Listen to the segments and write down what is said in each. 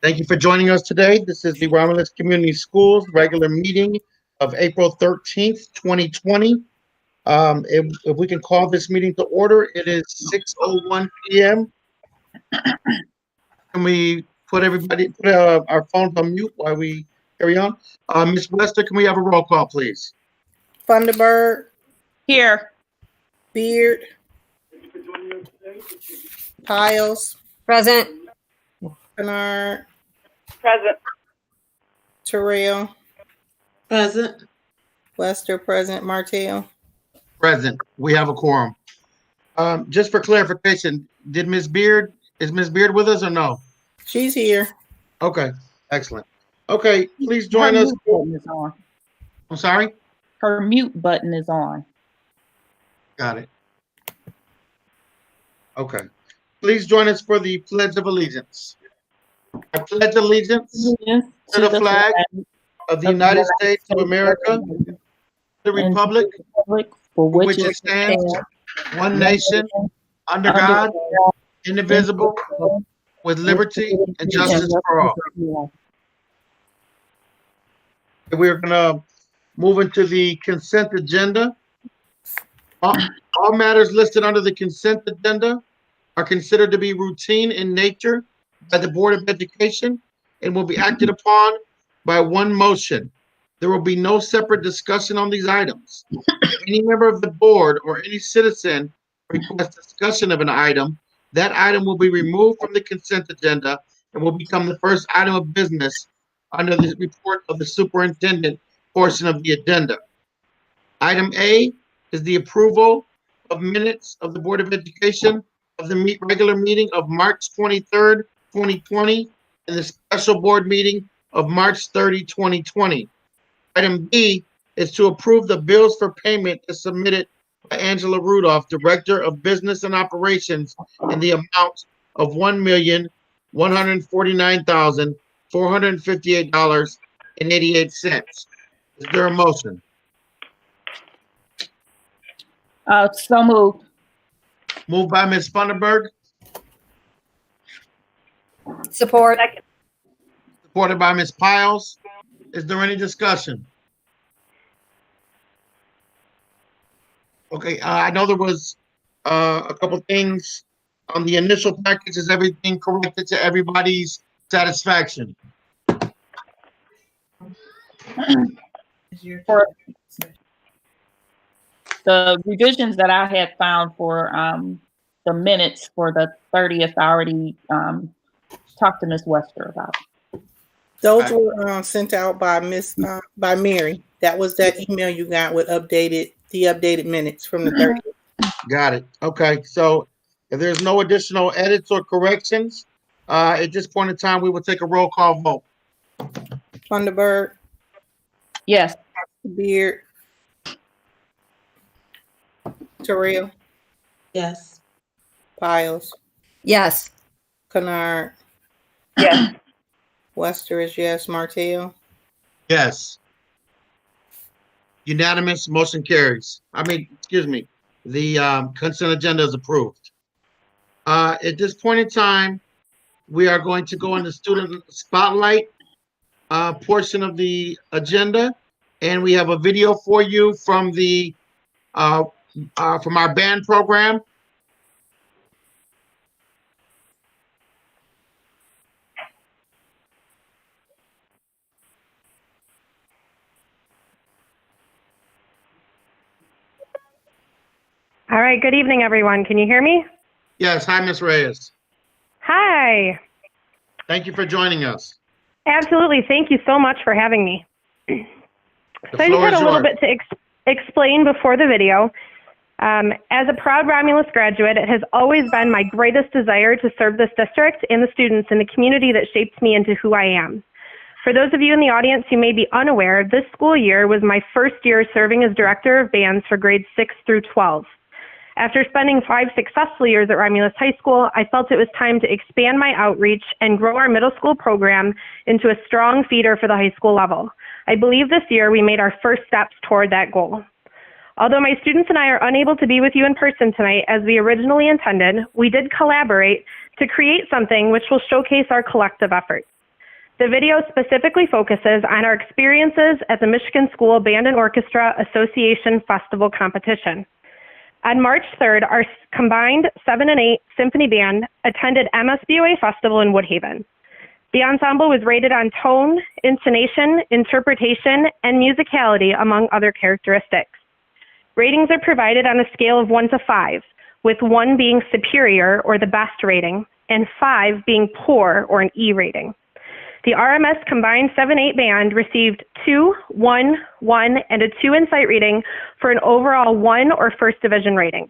Thank you for joining us today. This is the Romulus Community Schools regular meeting of April 13th, 2020. If we can call this meeting to order, it is 6:01 p.m. Can we put our phones on mute while we carry on? Ms. Wester, can we have a roll call, please? Funderburg, Here. Beard, Piles, Present. Bernard, Present. Terrell, Present. Wester, present, Martell. Present. We have a quorum. Just for clarification, is Ms. Beard with us or no? She's here. Okay, excellent. Okay, please join Her us. mute button is on. I'm sorry? Her mute button is on. Got it. Okay. Please join us for the Pledge of Allegiance. I pledge allegiance to the flag of the United States of America, the Republic for which it stands, one nation, under God, indivisible, with liberty and justice for all. We're going to move into the consent agenda. All matters listed under the consent agenda are considered to be routine in nature by the Board of Education and will be acted upon by one motion. There will be no separate discussion on these items. If any member of the board or any citizen requests discussion of an item, that item will be removed from the consent agenda and will become the first item of business under the report of the superintendent portion of the agenda. Item A is the approval of minutes of the Board of Education of the regular meeting of March 23rd, 2020, and the special board meeting of March 30, 2020. Item B is to approve the bills for payment as submitted by Angela Rudolph, Director of Business and Operations, in the amount of $1,149,458.88. Is there a motion? So moved. Moved by Ms. Funderburg, Support. supported by Ms. Piles. Is there any discussion? Okay, I know there was a couple things on the initial package. Is everything corrected to everybody's satisfaction? For the revisions that I had found for the minutes for the 30th, I already talked to Ms. Wester about. Those were sent out by by Mary. That was that email you got with the updated minutes from the 30th. Got it. Okay, so if there's no additional edits or corrections, at this point in time, we will take a roll call vote. Funderburg, Yes. Beard, Terrell, Yes. Piles, Yes. Kennard, Yes. Wester is yes, Martell. Yes. Unanimous, motion carries. The consent agenda is approved. At this point in time, we are going to go into student spotlight portion of the agenda, and we have a video for you from our band program. All right, good evening, everyone. Can you hear me? Yes, hi, Ms. Reyes. Hi. Thank you for joining us. Absolutely. Thank you so much for having me. So I just floor had is a little yours. bit to explain before the video. As a proud Romulus graduate, it has always been my greatest desire to serve this district and the students in the community that shaped me into who I am. For those of you in the audience who may be unaware, this school year was my first year serving as director of bands for grades 6 through 12. After spending 5 successful years at Romulus High School, I felt it was time to expand my outreach and grow our middle school program into a strong feeder for the high school level. I believe this year we made our first steps toward that goal. Although my students and I are unable to be with you in person tonight as we originally intended, we did collaborate to create something which will showcase our collective efforts. The video specifically focuses on our experiences at the Michigan School Band and Orchestra Association Festival competition. On March 3rd, our combined 7 and 8 symphony band attended MSBOA Festival in Woodhaven. The ensemble was rated on tone, intonation, interpretation, and musicality, among other characteristics. Ratings are provided on a scale of 1 to 5, with 1 being superior or the best rating, and 5 being poor or an E rating. The RMS combined 7-8 band received 2, 1, 1, and a 2 in sight reading for an overall 1 or first division rating.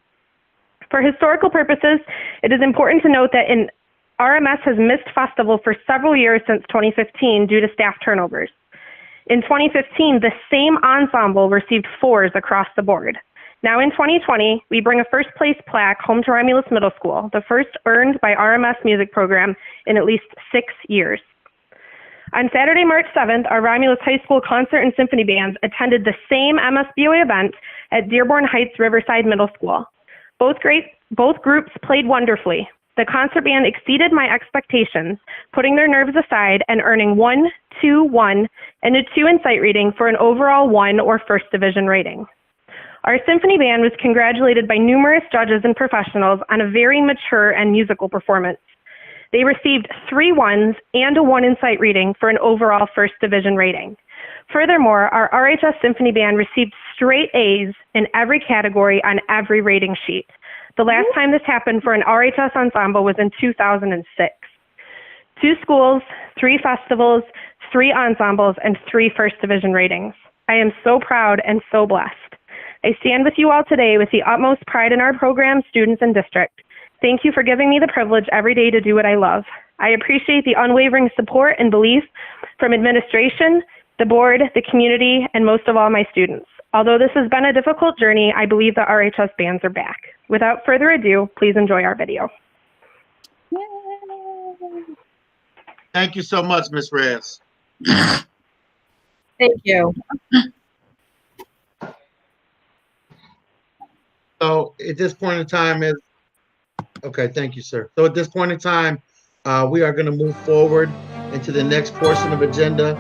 For historical purposes, it is important to note that RMS has missed festival for several years since 2015 due to staff turnovers. In 2015, the same ensemble received 4s across the board. Now in 2020, we bring a first place plaque home to Romulus Middle School, the first earned by RMS music program in at least 6 years. On Saturday, March 7th, our Romulus High School concert and symphony bands attended the same MSBOA event at Dearborn Heights Riverside Middle School. Both groups played wonderfully. The concert band exceeded my expectations, putting their nerves aside and earning 1, 2, 1, and a 2 in sight reading for an overall 1 or first division rating. Our symphony band was congratulated by numerous judges and professionals on a very mature and musical performance. They received 3 1s and a 1 in sight reading for an overall first division rating. Furthermore, our RHS Symphony Band received straight A's in every category on every rating sheet. The last time this happened for an RHS ensemble was in 2006. 2 schools, 3 festivals, 3 ensembles, and 3 first division ratings. I am so proud and so blessed. I stand with you all today with the utmost pride in our program, students, and district. Thank you for giving me the privilege every day to do what I love. I appreciate the unwavering support and belief from administration, the board, the community, and most of all, my students. Although this has been a difficult journey, I believe the RHS bands are back. Without further ado, please enjoy our video. Thank you so much, Ms. Reyes. Thank you. So at this point in time okay, thank you, sir. So at this point in time, we are going to move forward into the next portion of agenda,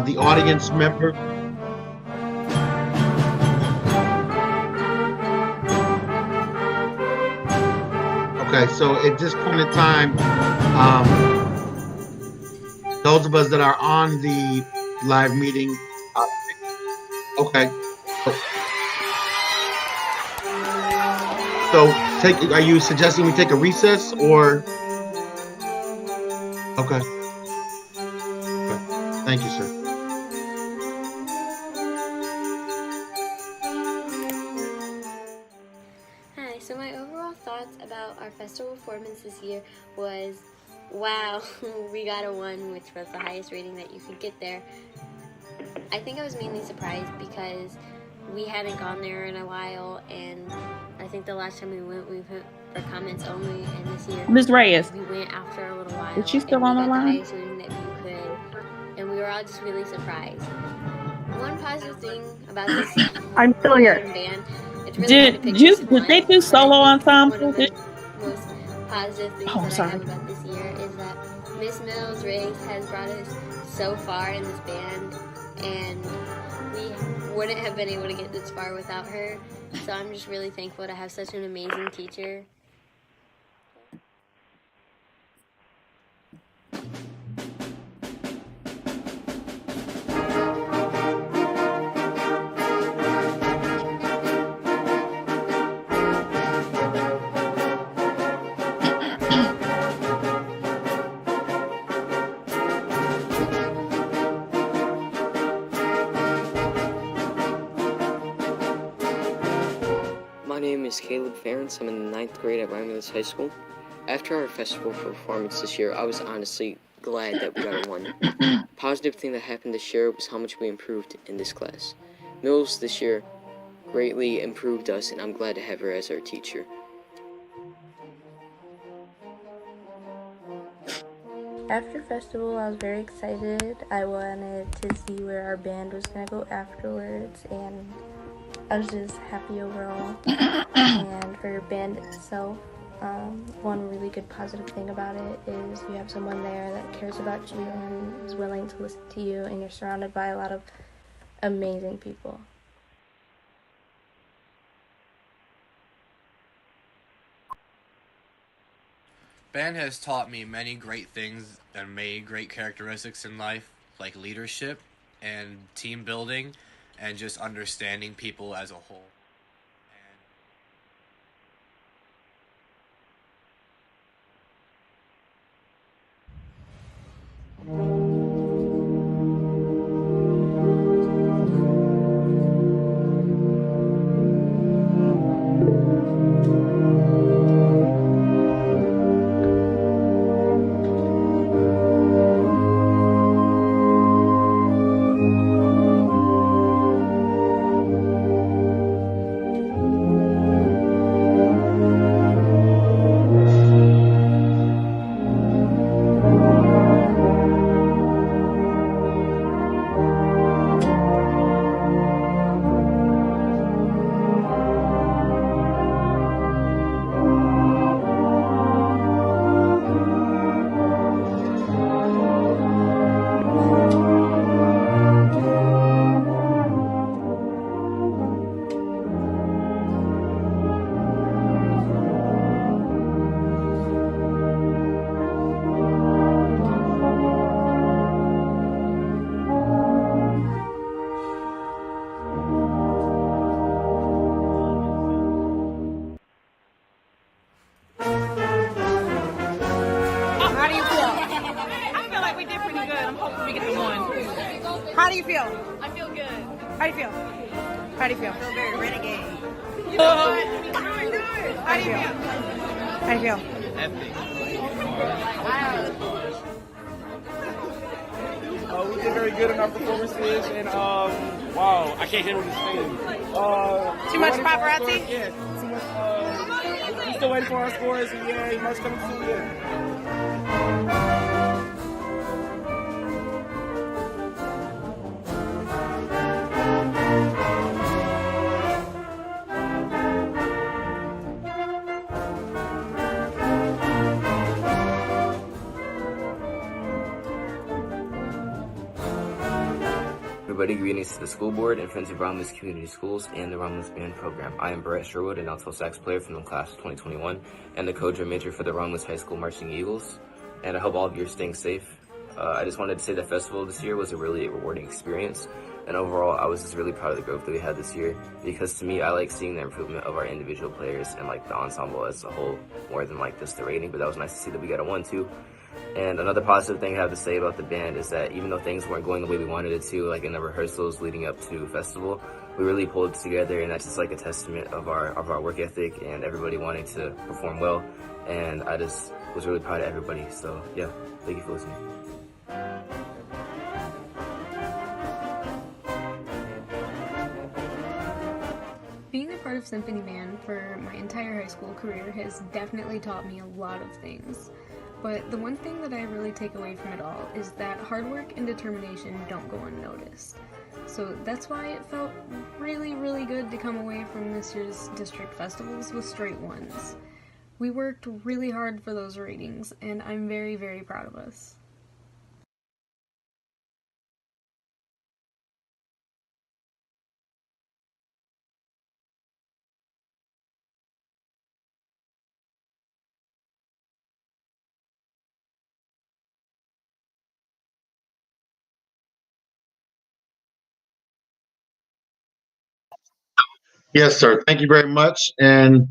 the audience member. Okay, so at this point in time, those of us that are on the live meeting, okay. So are you suggesting we take a recess or? Okay. Thank you, sir. Hi, so my overall thoughts about our festival performance this year was, wow, we got a 1, which was the highest rating that you could get there. I think I was mainly surprised because we hadn't gone there in a while, and I think the last time we went for comments only, and this year Ms. Reyes, we went after a little while. is she still and on the we got line? the highest rating that you could, and we were all just really surprised. One positive thing about this I'm still here. band, it's really hard to pick just did one, they do but solo I think ensemble? one of the most positive things that I sorry. have about this year is that Miss Mills Reyes has brought us so far in this band, and we wouldn't have been able to get this far without her. So I'm just really thankful to have such an amazing teacher. My name is Caleb Ferentz. I'm in the 9th grade at Romulus High School. After our festival performance this year, I was honestly glad that we got a 1. Positive thing that happened this year was how much we improved in this class. Mills this year greatly improved us, and I'm glad to have her as our teacher. After festival, I was very excited. I wanted to see where our band was going to go afterwards, and I was just happy overall. And for your band itself, one really good positive thing about it is you have someone there that cares about you and is willing to listen to you, and you're surrounded by a lot of amazing people. Band has taught me many great things and many great characteristics in life, like leadership and team building and just understanding people as a whole. How do you feel? I feel like we did pretty good. I'm hoping we get the one. How do you feel? I feel good. How do you feel? How do you feel? I feel very renegade. How do you feel? How do you feel? Epic. We did very good in our performances, and wow, I can't handle this thing. Too much paparazzi? Yeah, too much. We're still waiting for our scores, and yeah, much coming soon. Yeah. Everybody, greetings to the school board and friends of Romulus Community Schools and the Romulus Band program. I am Brett Sherwood, an alto sax player from the class of 2021 and the co-drum major for the Romulus High School Marching Eagles. And I hope all of you are staying safe. I just wanted to say the festival this year was a really rewarding experience. And overall, I was just really proud of the growth that we had this year, because to me, I like seeing the improvement of our individual players and like the ensemble as a whole, more than like just the rating. But that was nice to see that we got a 1-2. And another positive thing I have to say about the band is that even though things weren't going the way we wanted it to, like in the rehearsals leading up to festival, we really pulled together, and that's just like a testament of our work ethic and everybody wanting to perform well. And I just was really proud of everybody. So yeah, thank you for listening. Being a part of Symphony Band for my entire high school career has definitely taught me a lot of things. But the one thing that I really take away from it all is that hard work and determination don't go unnoticed. So that's why it felt really, really good to come away from this year's district festivals with straight ones. We worked really hard for those ratings, and I'm very, very proud of us. Yes, sir. Thank you very much. And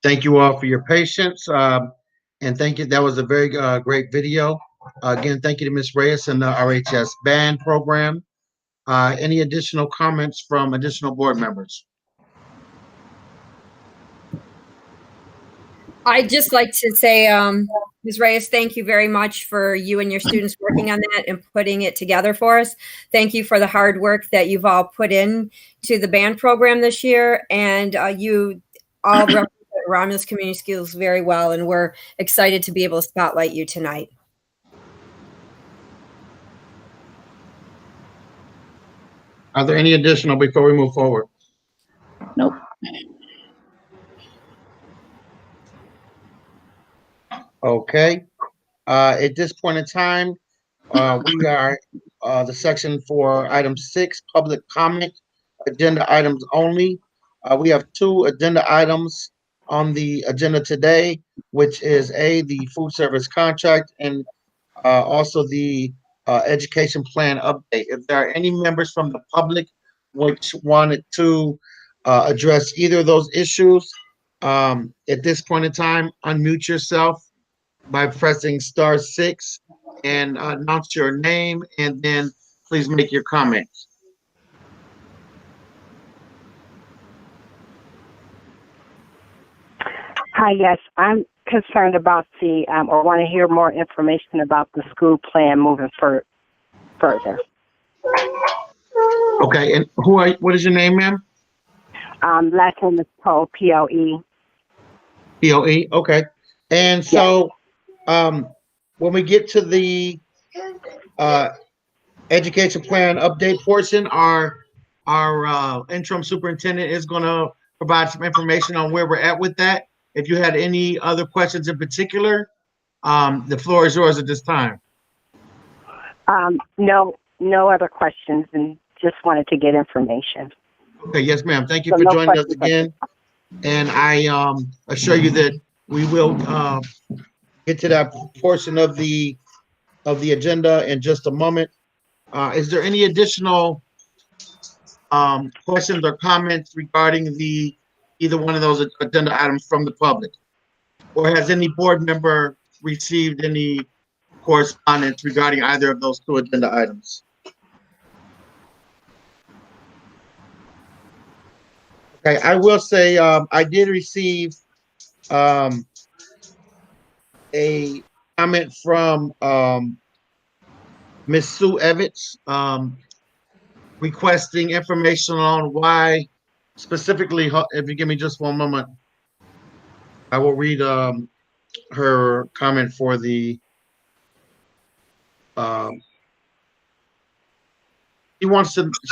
thank you all for your patience. And thank you. That was a very great video. Again, thank you to Ms. Reyes and the RHS band program. Any additional comments from additional board members? I'd just like to say, Ms. Reyes, thank you very much for you and your students working on that and putting it together for us. Thank you for the hard work that you've all put in to the band program this year. And you all represent Romulus Community Schools very well, and we're excited to be able to spotlight you tonight. Are there any additional before we move forward? Nope. Okay. At this point in time, we are the section for item 6, public comment, agenda items only. We have 2 agenda items on the agenda today, which is the food service contract and also the education plan update. If there are any members from the public which wanted to address either of those issues, at this point in time, unmute yourself by pressing *6 and announce your name, and then please make your comments. Hi, yes, I'm concerned about or want to hear more information about the school plan moving further. Okay, and what is your name, ma'am? Last name is Poe, P-O-E. P-O-E, okay. And so, when we get to the education plan update portion, our interim superintendent is going to provide some information on where we're at with that. If you had any other questions in particular, the floor is yours at this time. No other questions, and just wanted to get information. Okay, yes, ma'am. Thank you for joining us again. And I assure you that we will get to that portion of the agenda in just a moment. Is there any additional questions or comments regarding either one of those agenda items from the public? Or has any board member received any correspondence regarding either of those 2 agenda items? Okay, I will say I did receive a comment from Ms. Sue Evans requesting information on why specifically, if you give me just one moment, I will read her comment for the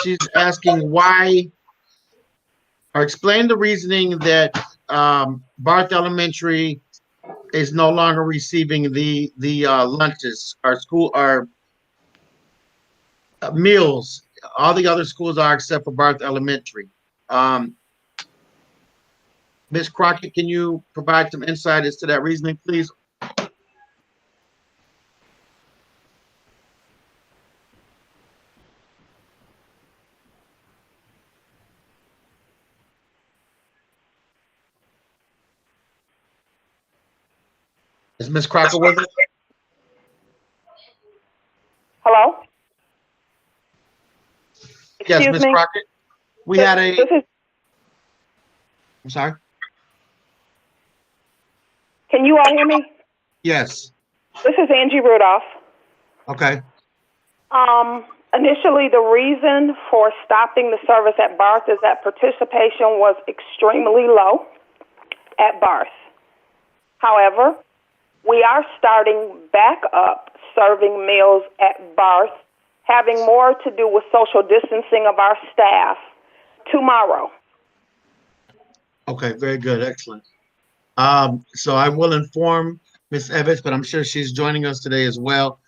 she's asking why, or explain the reasoning that Barth Elementary is no longer receiving the lunches, our meals. All the other schools are except for Barth Elementary. Ms. Crockett, can you provide some insight as to that reasoning, please? Is Ms. Crockett with us? Hello? Yes, Ms. Crockett. We had a... I'm sorry? Can you all hear me? Yes. This is Angie Rudolph. Okay. Initially, the reason for stopping the service at Barth is that participation was extremely low at Barth. However, we are starting back up serving meals at Barth, having more to do with social distancing of our staff tomorrow. Okay, very good, excellent. So I will inform Ms. Evans, but I'm sure she's joining us today as well.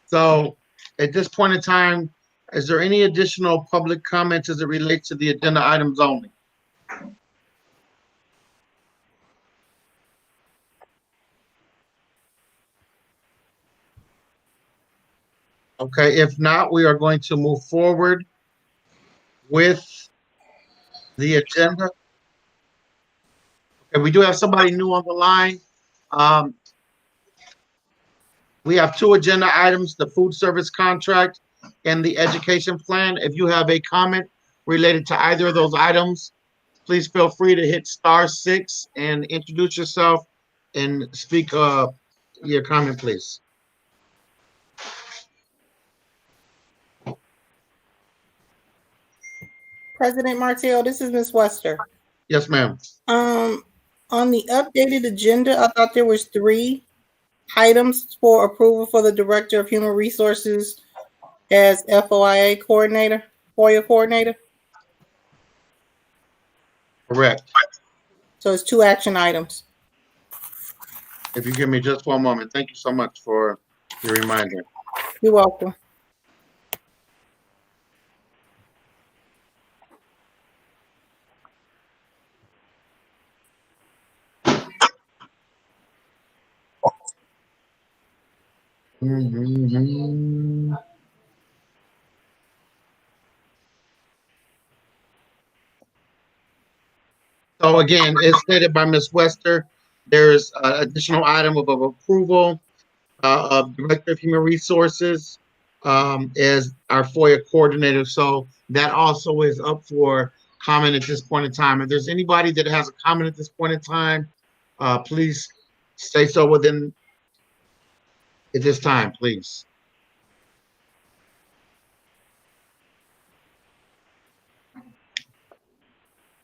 So at this point in time, is there any additional public comments as it relates to the agenda items only? Okay, if not, we are going to move forward with the agenda. Okay, we do have somebody new on the line. We have 2 agenda items, the food service contract and the education plan. If you have a comment related to either of those items, please feel free to hit *6 and introduce yourself and speak your comment, please. President Martell, this is Ms. Wester. Yes, ma'am. On the updated agenda, I thought there was 3 items for approval for the Director of Human Resources as FOIA coordinator, FOIA coordinator. Correct. So it's 2 action items. If you give me just one moment. Thank you so much for your reminder. You're welcome. Mhm. So again, as stated by Ms. Wester, there's an additional item of approval of Director of Human Resources as our FOIA coordinator. So that also is up for comment at this point in time. If there's anybody that has a comment at this point in time, please say so within at this time, please.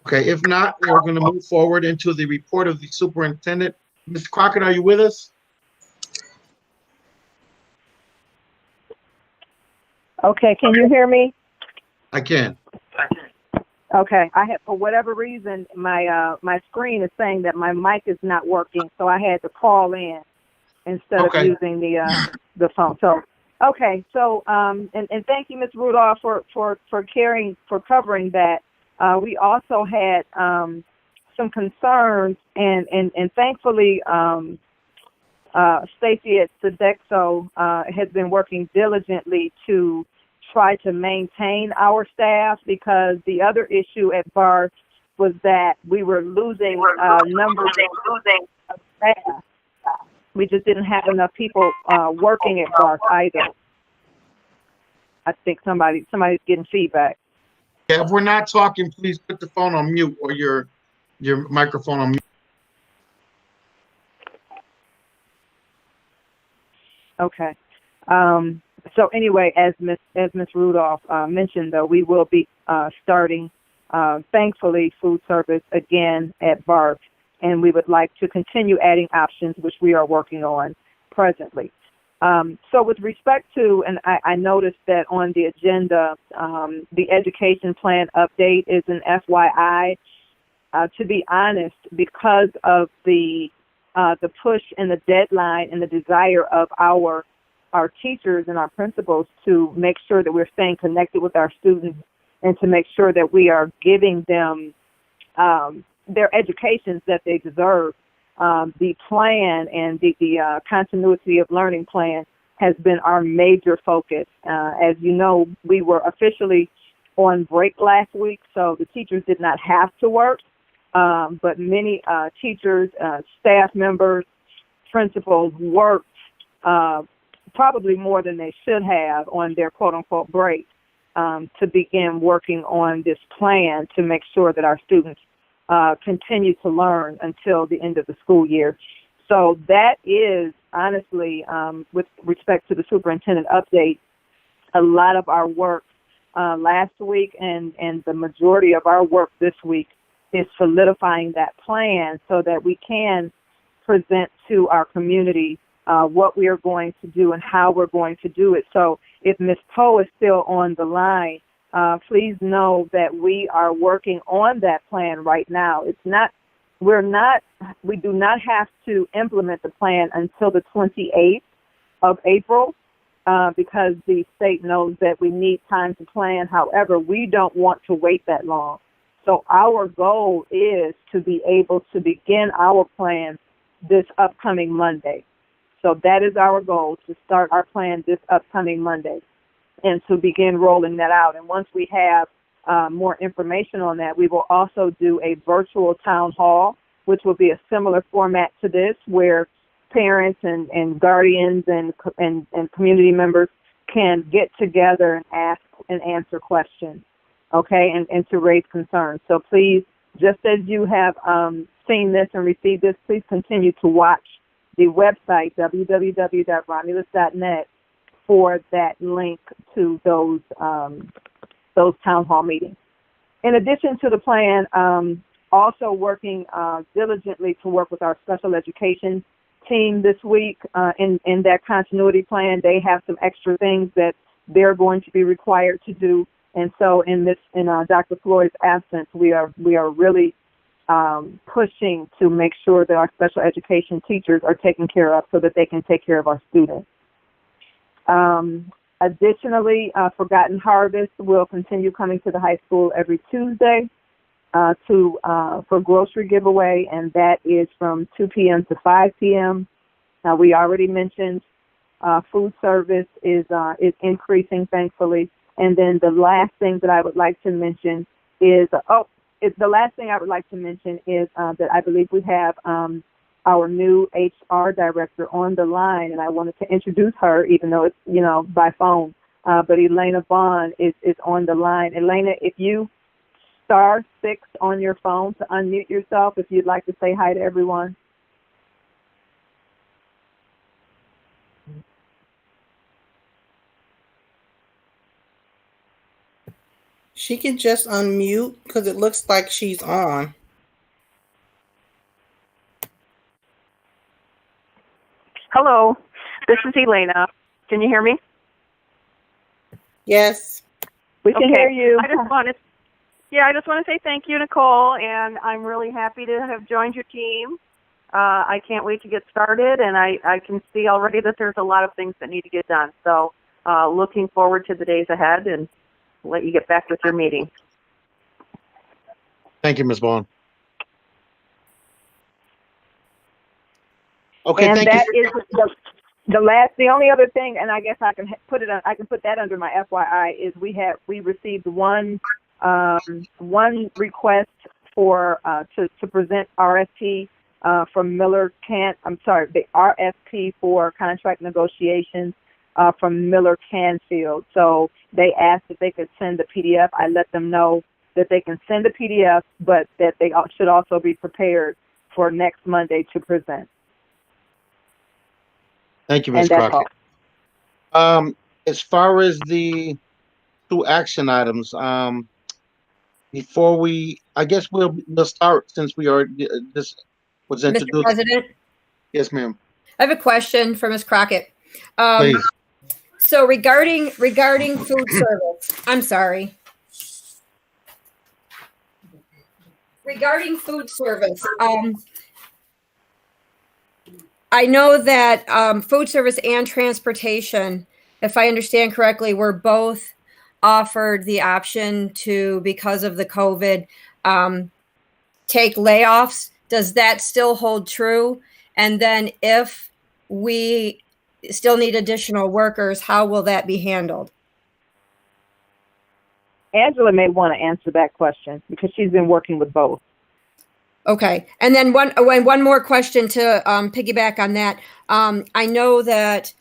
Okay, if not, we're going to move forward into the report of the superintendent. Mr. Crockett, are you with us? Okay, can you hear me? I can. Okay, I had, for whatever reason, my screen is saying that my mic is not working, so I had to call in instead of using the phone. So, okay, so and thank you, Ms. Rudolph, for covering that. We also had some concerns, and thankfully, Stacy at Sodexo has been working diligently to try to maintain our staff, because the other issue at Barth was that we were losing numbers of staff. We just didn't have enough people working at Barth either. I think somebody's getting feedback. Yeah, if we're not talking, please put the phone on mute or your microphone on mute. Okay. So anyway, as Ms. Rudolph mentioned, though, we will be starting, thankfully, food service again at Barth, and we would like to continue adding options, which we are working on presently. So with respect to, and I noticed that on the agenda, the education plan update is an FYI. To be honest, because of the push and the deadline and the desire of our teachers and our principals to make sure that we're staying connected with our students and to make sure that we are giving them their educations that they deserve. The plan and the continuity of learning plan has been our major focus. As you know, we were officially on break last week, so the teachers did not have to work, but many teachers, staff members, principals worked probably more than they should have on their quote-unquote break to begin working on this plan to make sure that our students continue to learn until the end of the school year. So that is, honestly, with respect to the superintendent update, a lot of our work last week and the majority of our work this week is solidifying that plan so that we can present to our community what we are going to do and how we're going to do it. So if Ms. Poe is still on the line, please know that we are working on that plan right now. We do not have to implement the plan until the 28th of April because the state knows that we need time to plan. However, we don't want to wait that long. So our goal is to be able to begin our plan this upcoming Monday. So that is our goal, to start our plan this upcoming Monday and to begin rolling that out. And once we have more information on that, we will also do a virtual town hall, which will be a similar format to this, where parents and guardians and community members can get together and ask and answer questions, okay, and to raise concerns. So please, just as you have seen this and received this, please continue to watch the website, www.romulus.net, for that link to those town hall meetings. In addition to the plan, also working diligently to work with our special education team this week in that continuity plan. They have some extra things that they're going to be required to do. And so in Dr. Floyd's absence, we are really pushing to make sure that our special education teachers are taken care of so that they can take care of our students. Additionally, Forgotten Harvest will continue coming to the high school every Tuesday for grocery giveaway, and that is from 2 p.m. to 5 p.m. Now, we already mentioned food service is increasing, thankfully. And then the last thing that I would like to mention is that I believe we have our new HR director on the line, and I wanted to introduce her, even though it's, by phone. But Elena Vaughn is on the line. Elena, if you *6 on your phone to unmute yourself, if you'd like to say hi to everyone. She can just unmute because it looks like she's on. Hello, this is Elena. Can you hear me? Yes. We can hear you. I just want to say thank you, Nicole, and I'm really happy to have joined your team. I can't wait to get started, and I can see already that there's a lot of things that need to get done. So looking forward to the days ahead, and let you get back with your meeting. Thank you, Ms. Vaughn. Okay, and thank that you. is the only other thing, and I guess I can put that under my FYI, is we received one request for to present RFP from Miller the RFP for contract negotiations from Miller Canfield. So they asked if they could send the PDF. I let them know that they can send the PDF, but that they should also be prepared for next Monday to present. Thank you, Ms. Crockett. As far as the 2 action items, before I guess we'll start since we are this was introduced. Mr. President? Yes, ma'am. I have a question for Ms. Crockett. Please. So regarding food service, I'm sorry. Regarding food service, I know that food service and transportation, if I understand correctly, were both offered the option to, because of the COVID, take layoffs. Does that still hold true? And then if we still need additional workers, how will that be handled? Angela may want to answer that question because she's been working with both. Okay. And then one more question to piggyback on that. I know that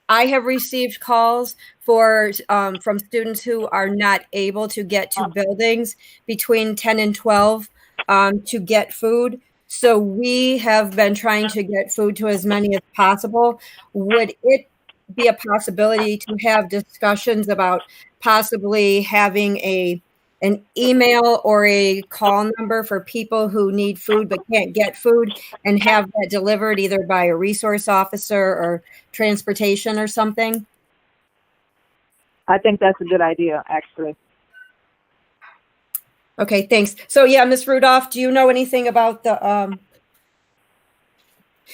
I have received calls from students who are not able to get to buildings between 10 and 12 to get food. So we have been trying to get food to as many as possible. Would it be a possibility to have discussions about possibly having an email or a call number for people who need food but can't get food, and have that delivered either by a resource officer or transportation or something? I think that's a good idea, actually. Okay, thanks. So yeah, Ms. Rudolph, do you know anything about the,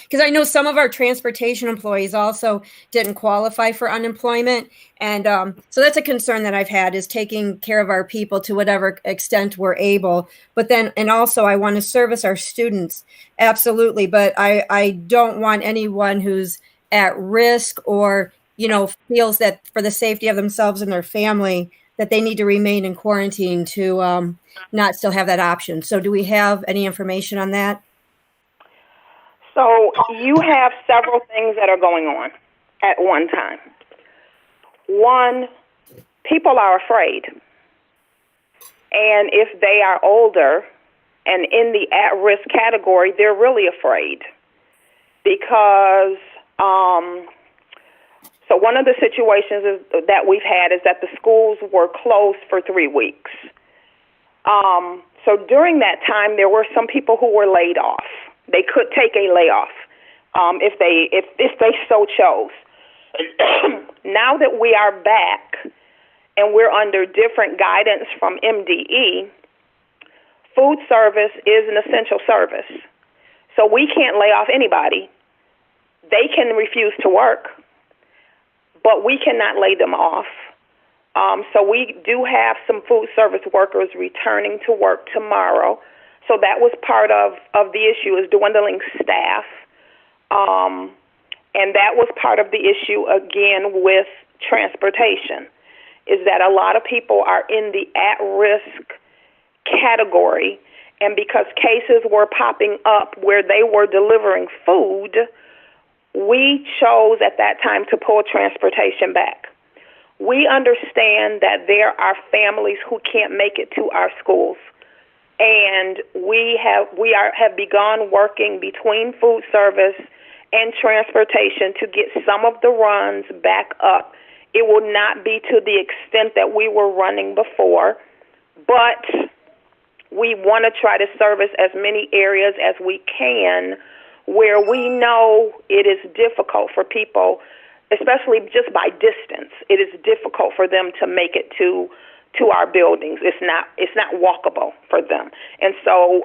because I know some of our transportation employees also didn't qualify for unemployment. And so that's a concern that I've had, is taking care of our people to whatever extent we're able. But then, and also I want to service our students. Absolutely. But I don't want anyone who's at risk or, feels that for the safety of themselves and their family, that they need to remain in quarantine to not still have that option. So do we have any information on that? So you have several things that are going on at one time. One, people are afraid. And if they are older and in the at-risk category, they're really afraid. Because, so one of the situations that we've had is that the schools were closed for 3 weeks. So during that time, there were some people who were laid off. They could take a layoff if they so chose. Now that we are back and we're under different guidance from MDE, food service is an essential service. So we can't lay off anybody. They can refuse to work, but we cannot lay them off. So we do have some food service workers returning to work tomorrow. So that was part of the issue, is dwindling staff. And that was part of the issue, again, with transportation, is that a lot of people are in the at-risk category. And because cases were popping up where they were delivering food, we chose at that time to pull transportation back. We understand that there are families who can't make it to our schools, and we have begun working between food service and transportation to get some of the runs back up. It will not be to the extent that we were running before, but we want to try to service as many areas as we can where we know it is difficult for people, especially just by distance. It is difficult for them to make it to our buildings. It's not walkable for them. And so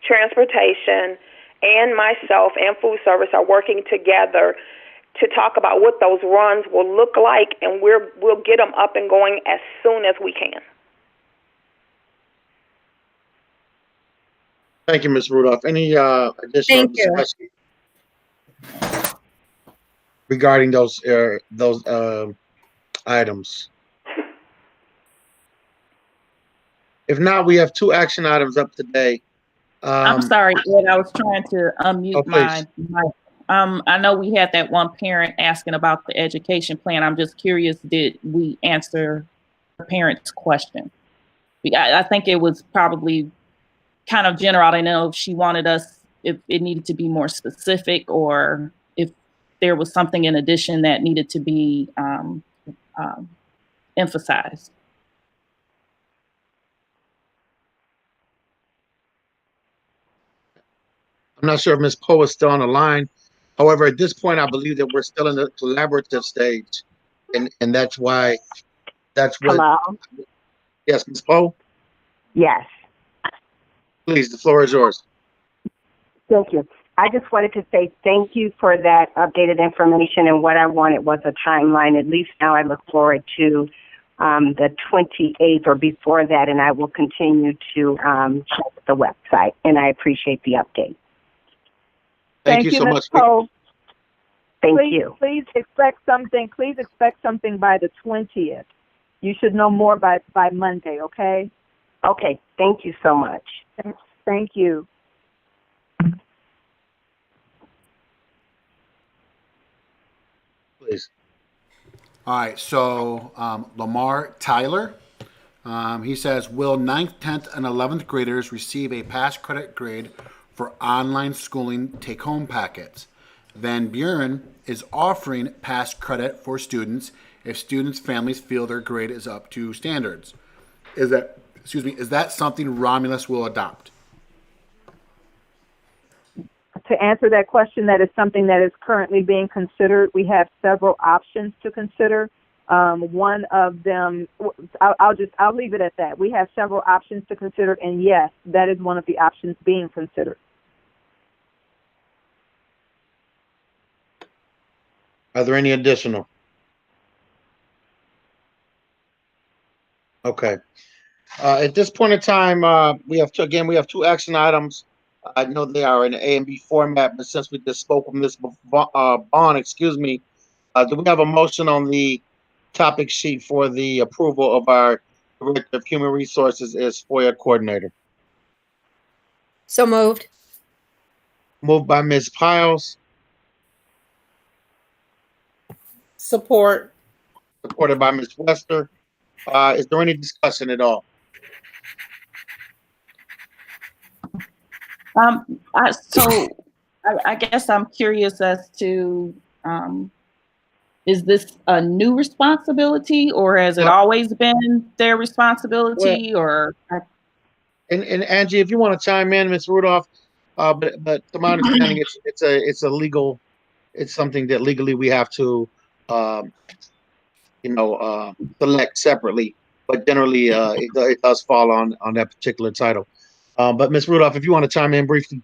transportation and myself and food service are working together to talk about what those runs will look like, and we'll get them up and going as soon as we can. Thank you, Ms. Rudolph. Any additional discussion regarding those items? If not, we have 2 action items up today. I'm sorry, Ed, I was trying to unmute my mic. I know we had that one parent asking about the education plan. I'm just curious, did we answer the parent's question? I think it was probably kind of general. I don't know if she wanted us, if it needed to be more specific, or if there was something in addition that needed to be emphasized. I'm not sure if Ms. Poe is still on the line. However, at this point, I believe that we're still in the collaborative stage, and that's why. That's what. Hello? Yes, Ms. Poe. Yes. Please, the floor is yours. Thank you. I just wanted to say thank you for that updated information, and what I wanted was a timeline. At least now I look forward to the 28th or before that, and I will continue to check the website, and I appreciate the update. Thank you so Ms. much. Poe. Thank please, you. Please expect something by the 20th. You should know more by Monday, okay? Okay. Thank you so much. Thank you. Please. All right, so Lamar Tyler, he says, will 9th, 10th, and 11th graders receive a pass credit grade for online schooling take-home packets? Van Buren is offering pass credit for students if students' families feel their grade is up to standards. Is that something Romulus will adopt? To answer that question, that is something that is currently being considered. We have several options to consider. One of them, I'll leave it at that. We have several options to consider, and yes, that is one of the options being considered. Are there any additional? Okay. At this point in time, we have 2 action items. I know they are in A and B format, but since we just spoke with Ms. Bond, do we have a motion on the topic sheet for the approval of our Director of Human Resources as FOIA coordinator? So moved. Moved by Ms. Piles. Support. Supported by Ms. Wester. Is there any discussion at all? I guess I'm curious as to, is this a new responsibility, or has it always been their responsibility? And Angie, if you want to chime in, Ms. Rudolph, but to my understanding, it's a legal, it's something that legally we have to, select separately. but generally it does fall on that particular title. But Ms. Rudolph, if you want to chime in briefly.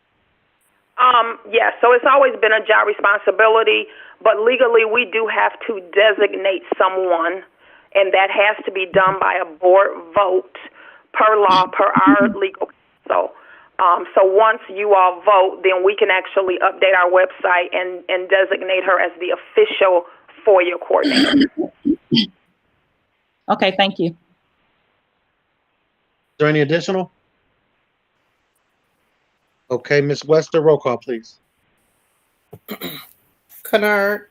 Yes, so it's always been a job responsibility, but legally we do have to designate someone, and that has to be done by a board vote per law, per our legal counsel. So once you all vote, then we can actually update our website and designate her as the official FOIA coordinator. Okay, thank you. Is there any additional? Okay, Ms. Wester, roll call, please. Kennard.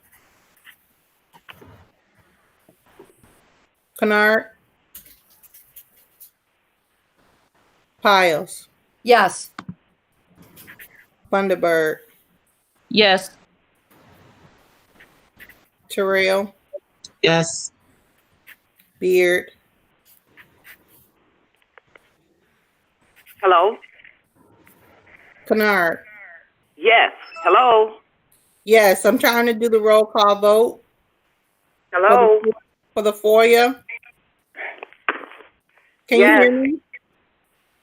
Piles. Yes. Funderburg. Yes. Terrell. Yes. Beard. Hello? Kennard. Yes. Hello? Yes, I'm trying to do the roll call vote. Hello? For the FOIA. Can Yes. you hear me?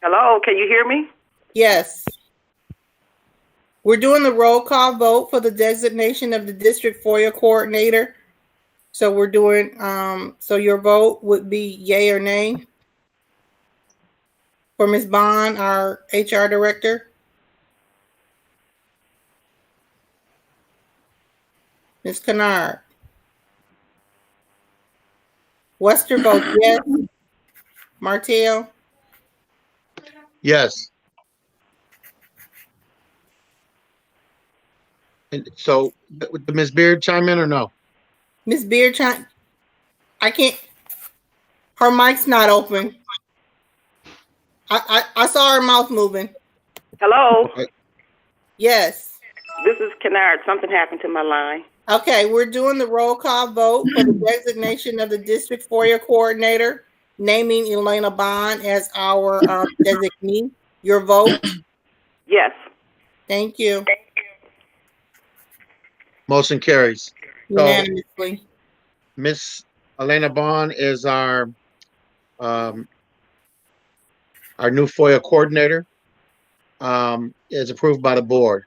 Hello? Can you hear me? Yes. We're doing the roll call vote for the designation of the district FOIA coordinator. So we're doing, so your vote would be yay or nay for Ms. Bond, our HR director. Ms. Kennard. Wester votes yes. Martell. Yes. And so, would Ms. Beard chime in or no? Ms. Beard, I can't. Her mic's not open. I saw her mouth moving. Hello? Yes. This is Kennard. Something happened to my line. Okay, we're doing the roll call vote for the designation of the district FOIA coordinator, naming Elena Bond as our designee. Your vote? Yes. Thank you. Motion carries. So, Unanimously. Miss Elena Bond is our new FOIA coordinator. Is approved by the board.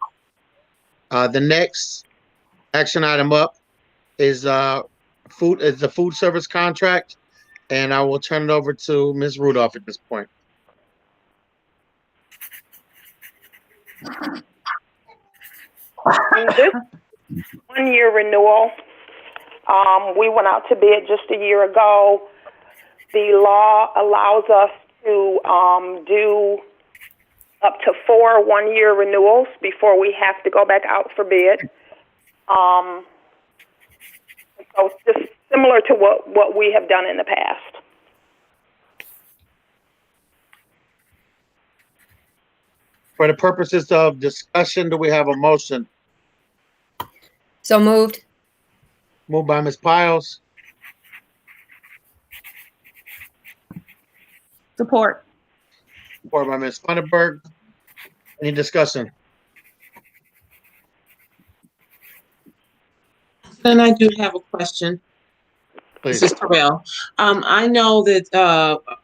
The next action item up is the food service contract, and I will turn it over to Ms. Rudolph at this point. This 1-year renewal, we went out to bid just a year ago. The law allows us to do up to 4 1-year renewals before we have to go back out for bid. So it's just similar to what we have done in the past. For the purposes of discussion, do we have a motion? So moved. Moved by Ms. Piles. Support. Support by Ms. Funderburg. Any discussion? Then I do have a question. Please. This is Terrell. I know that,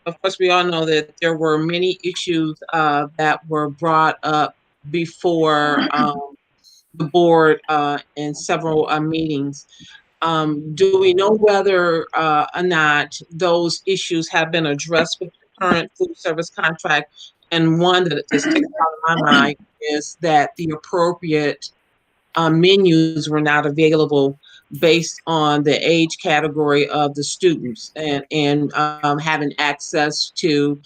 of course, we all know that there were many issues that were brought up before the board in several meetings. Do we know whether or not those issues have been addressed with the current food service contract? And one that just sticks out of my mind is that the appropriate menus were not available based on the age category of the students, and having access to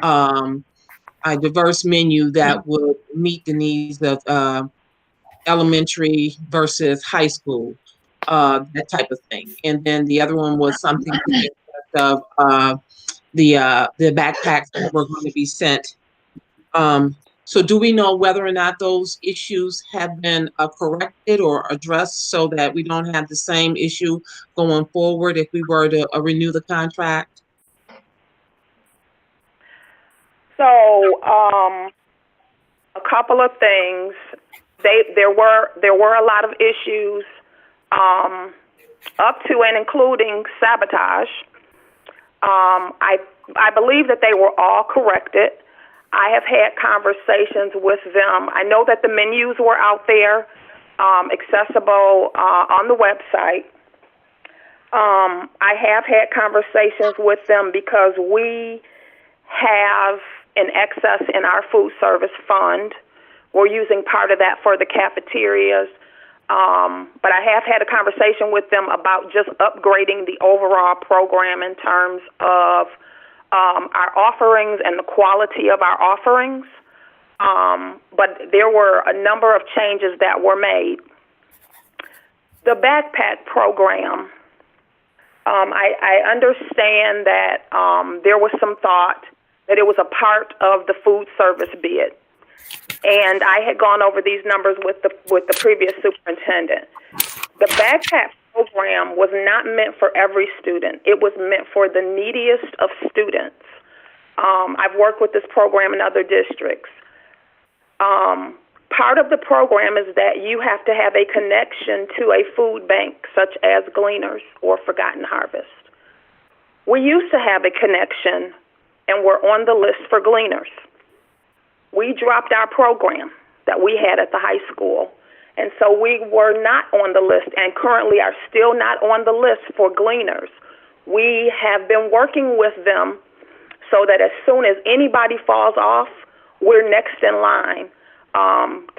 a diverse menu that would meet the needs of elementary versus high school, that type of thing. And then the other one was something to the effect of the backpacks that were going to be sent. So do we know whether or not those issues have been corrected or addressed so that we don't have the same issue going forward if we were to renew the contract? So, a couple of things. There were a lot of issues, up to and including sabotage. I believe that they were all corrected. I have had conversations with them. I know that the menus were out there, accessible on the website. I have had conversations with them because we have an excess in our food service fund. We're using part of that for the cafeterias. But I have had a conversation with them about just upgrading the overall program in terms of our offerings and the quality of our offerings. But there were a number of changes that were made. The backpack program, I understand that there was some thought that it was a part of the food service bid. And I had gone over these numbers with the previous superintendent. The backpack program was not meant for every student. It was meant for the neediest of students. I've worked with this program in other districts. Part of the program is that you have to have a connection to a food bank, such as Gleaners or Forgotten Harvest. We used to have a connection, and we're on the list for Gleaners. We dropped our program that we had at the high school, and so we were not on the list and currently are still not on the list for Gleaners. We have been working with them so that as soon as anybody falls off, we're next in line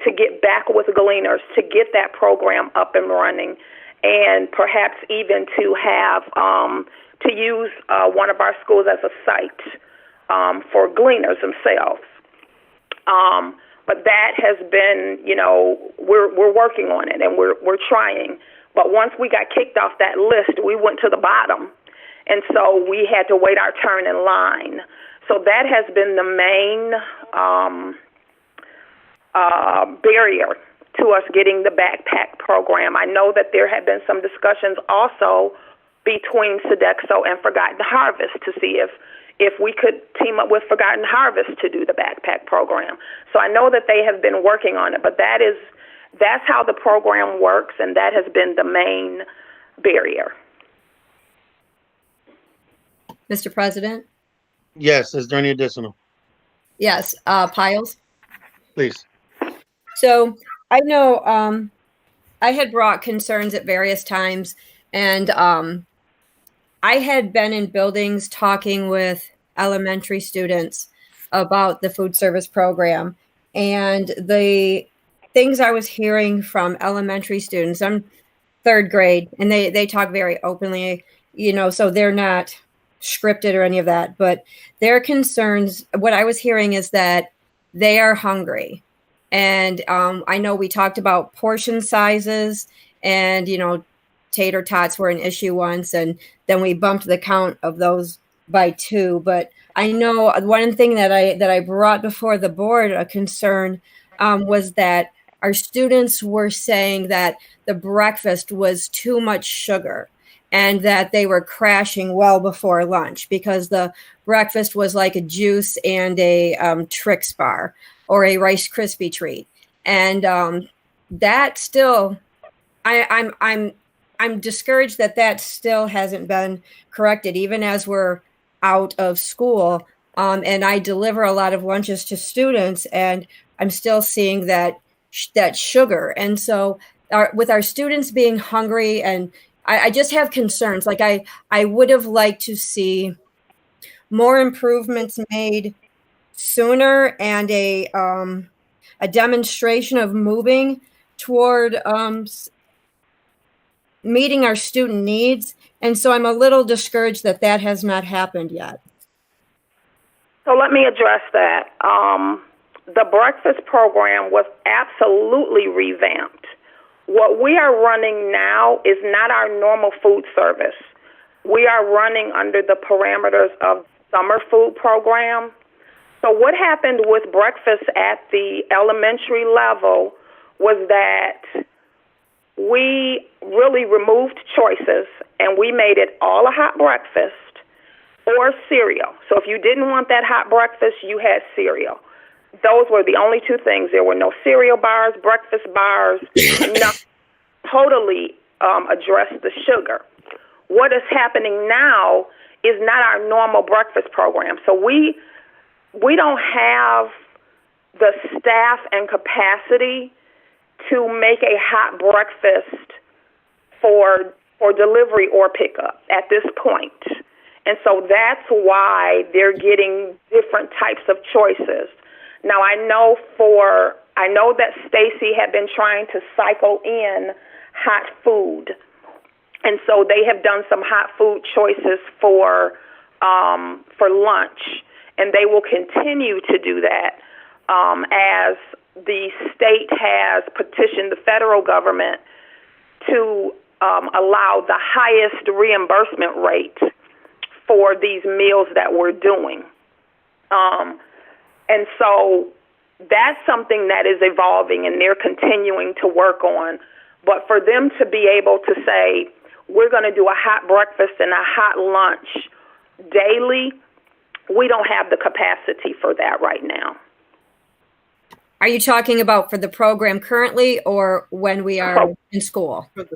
to get back with Gleaners, to get that program up and running, and perhaps even to have to use one of our schools as a site for Gleaners themselves. But that has been, we're working on it and we're trying. But once we got kicked off that list, we went to the bottom. And so we had to wait our turn in line. So that has been the main barrier to us getting the backpack program. I know that there have been some discussions also between Sodexo and Forgotten Harvest to see if we could team up with Forgotten Harvest to do the backpack program. So I know that they have been working on it, but that's how the program works, and that has been the main barrier. Mr. President? Yes, is there any additional? Yes, Piles? Please. So I know I had brought concerns at various times, and I had been in buildings talking with elementary students about the food service program, and the things I was hearing from elementary students, I'm third grade, and they talk very openly, so they're not scripted or any of that, but their concerns, what I was hearing is that they are hungry. And I know we talked about portion sizes and, tater tots were an issue once, and then we bumped the count of those by 2. But I know one thing that I brought before the board, a concern, was that our students were saying that the breakfast was too much sugar and that they were crashing well before lunch because the breakfast was like a juice and a Trix bar or a Rice Krispie treat. And that still, I'm discouraged that still hasn't been corrected, even as we're out of school. And I deliver a lot of lunches to students, and I'm still seeing that sugar. And so with our students being hungry, and I just have concerns. Like I would have liked to see more improvements made sooner and a demonstration of moving toward meeting our student needs. And so I'm a little discouraged that has not happened yet. So let me address that. The breakfast program was absolutely revamped. What we are running now is not our normal food service. We are running under the parameters of summer food program. So what happened with breakfast at the elementary level was that we really removed choices and we made it all a hot breakfast or cereal. So if you didn't want that hot breakfast, you had cereal. Those were the only 2 things. There were no cereal bars, breakfast bars, nothing. Totally addressed the sugar. What is happening now is not our normal breakfast program. So we don't have the staff and capacity to make a hot breakfast for delivery or pickup at this point. And so that's why they're getting different types of choices. Now I know that Stacy had been trying to cycle in hot food. And so they have done some hot food choices for lunch, and they will continue to do that as the state has petitioned the federal government to allow the highest reimbursement rate for these meals that we're doing. And so that's something that is evolving and they're continuing to work on. But for them to be able to say, we're going to do a hot breakfast and a hot lunch daily, we don't have the capacity for that right now. Are you talking about for the program currently or when we are in school? The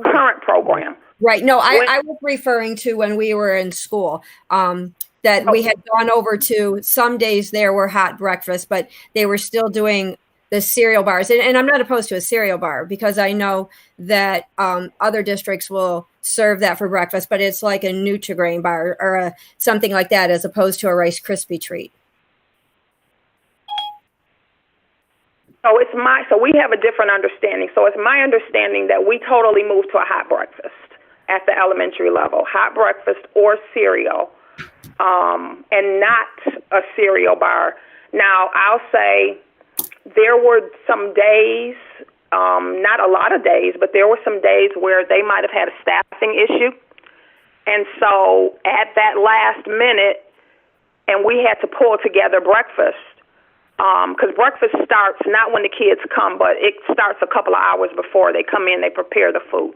current program. Right. No, I was referring to when we were in school. That we had gone over to, some days there were hot breakfasts, but they were still doing the cereal bars. And I'm not opposed to a cereal bar because I know that other districts will serve that for breakfast, but it's like a Nutri-Grain bar or something like that as opposed to a Rice Krispie treat. So we have a different understanding. So it's my understanding that we totally moved to a hot breakfast at the elementary level, hot breakfast or cereal, and not a cereal bar. Now, I'll say there were some days, not a lot of days, but there were some days where they might have had a staffing issue. And so at that last minute, and we had to pull together breakfast, because breakfast starts not when the kids come, but it starts a couple of hours before they come in, they prepare the food.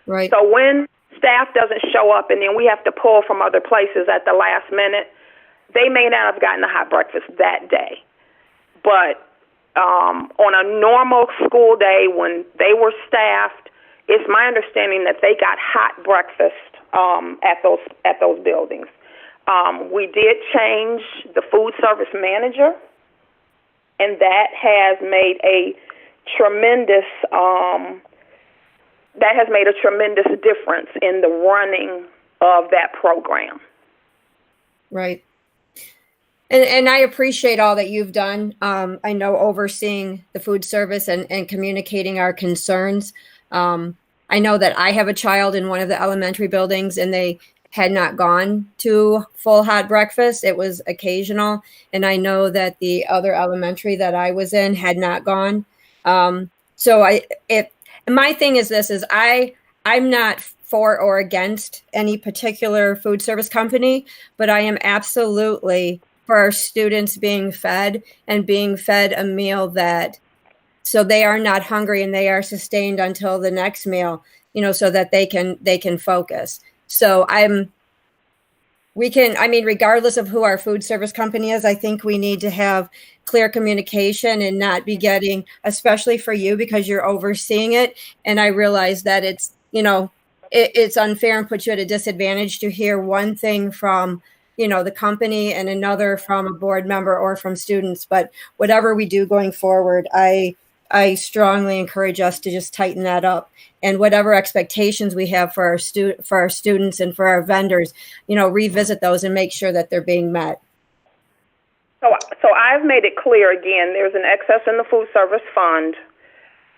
Right. So when staff doesn't show up and then we have to pull from other places at the last minute, they may not have gotten a hot breakfast that day. But on a normal school day when they were staffed, it's my understanding that they got hot breakfast at those buildings. We did change the food service manager, and that has made a tremendous difference in the running of that program. Right. And I appreciate all that you've done. I know overseeing the food service and communicating our concerns. I know that I have a child in one of the elementary buildings and they had not gone to full hot breakfast. It was occasional. And I know that the other elementary that I was in had not gone. So my thing is this, is I'm not for or against any particular food service company, but I am absolutely for our students being fed and being fed a meal so they are not hungry and they are sustained until the next meal, so that they can focus. So regardless of who our food service company is, I think we need to have clear communication and not be getting, especially for you because you're overseeing it. And I realize that it's, it's unfair and puts you at a disadvantage to hear one thing from, the company and another from a board member or from students. But whatever we do going forward, I strongly encourage us to just tighten that up, and whatever expectations we have for our students and for our vendors, revisit those and make sure that they're being met. So I've made it clear again, there's an excess in the food service fund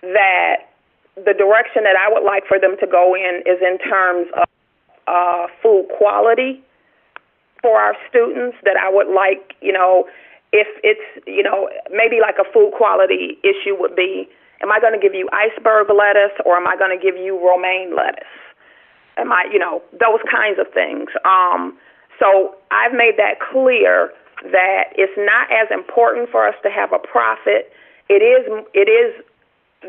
that the direction that I would like for them to go in is in terms of food quality for our students, that I would like, if it's, maybe like a food quality issue would be, am I going to give you iceberg lettuce or am I going to give you romaine lettuce? Am I, those kinds of things. So I've made that clear that it's not as important for us to have a profit. It is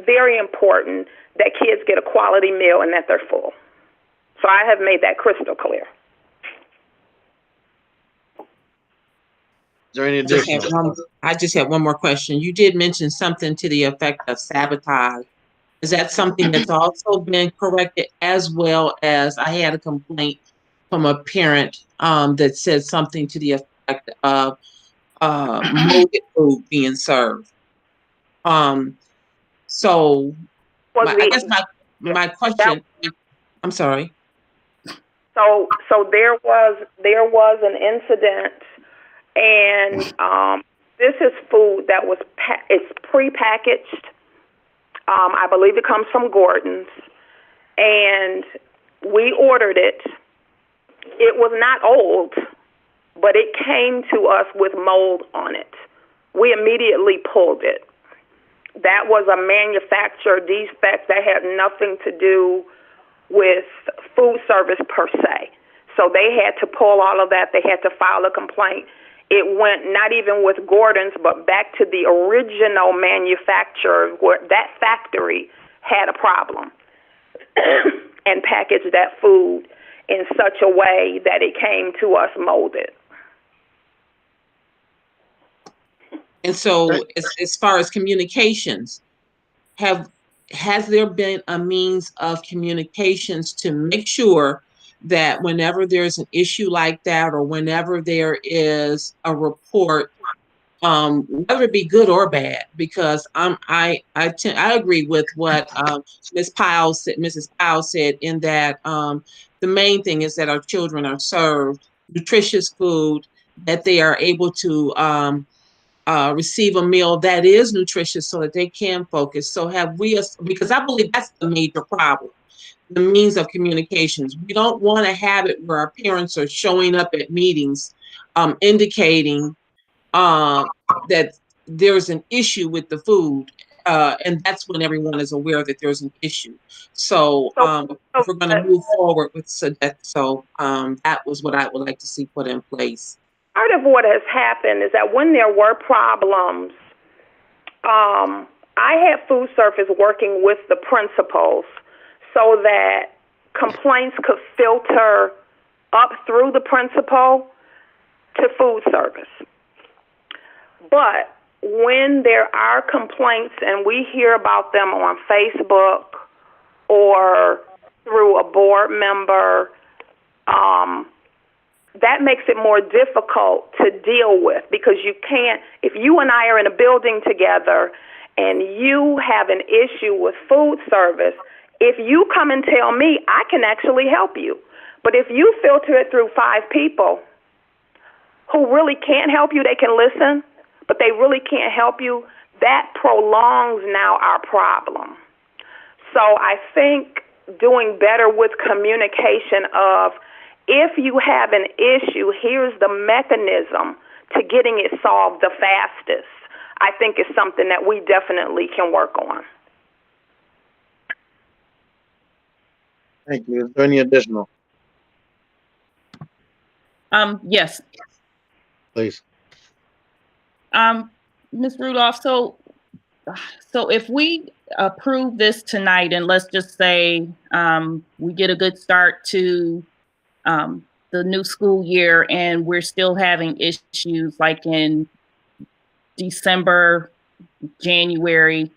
very important that kids get a quality meal and that they're full. So I have made that crystal clear. Is there any additional? I just have one more question. You did mention something to the effect of sabotage. Is that something that's also been corrected, as well as I had a complaint from a parent that said something to the effect of molded food being served. So I guess my question, I'm sorry. So there was an incident, and this is food that was it's prepackaged. I believe it comes from Gordon's, and we ordered it. It was not old, but it came to us with mold on it. We immediately pulled it. That was a manufacturer defect that had nothing to do with food service per se. So they had to pull all of that. They had to file a complaint. It went not even with Gordon's, but back to the original manufacturer where that factory had a problem and packaged that food in such a way that it came to us molded. And so as far as communications, has there been a means of communications to make sure that whenever there's an issue like that, or whenever there is a report, whether it be good or bad, because I agree with what Mrs. Powell said in that the main thing is that our children are served nutritious food, that they are able to receive a meal that is nutritious so that they can focus. So have we, because I believe that's the major problem, the means of communications. We don't want to have it where our parents are showing up at meetings indicating that there's an if there's an issue. So if we're going to move forward with that, that was what I would like to see put in place. Part of what has happened is that when there were problems, I had food service working with the principals so that complaints could filter up through the principal to food service. But when there are complaints and we hear about them on Facebook or through a board member, that makes it more difficult to deal with, because you can't, if you and I are in a building together and you have an issue with food service, if you come and tell me, I can actually help you. But if you filter it through 5 people who really can't help you, they can listen, but they really can't help you, that prolongs now our problem. So I think doing better with communication of, if you have an issue, here's the mechanism to getting it solved the fastest, I think is something that we definitely can work on. Thank you. Is there any additional? Yes. Please. Ms. Rudolph, so if we approve this tonight, and let's just say we get a good start to the new school year, and we're still having issues like in December, January,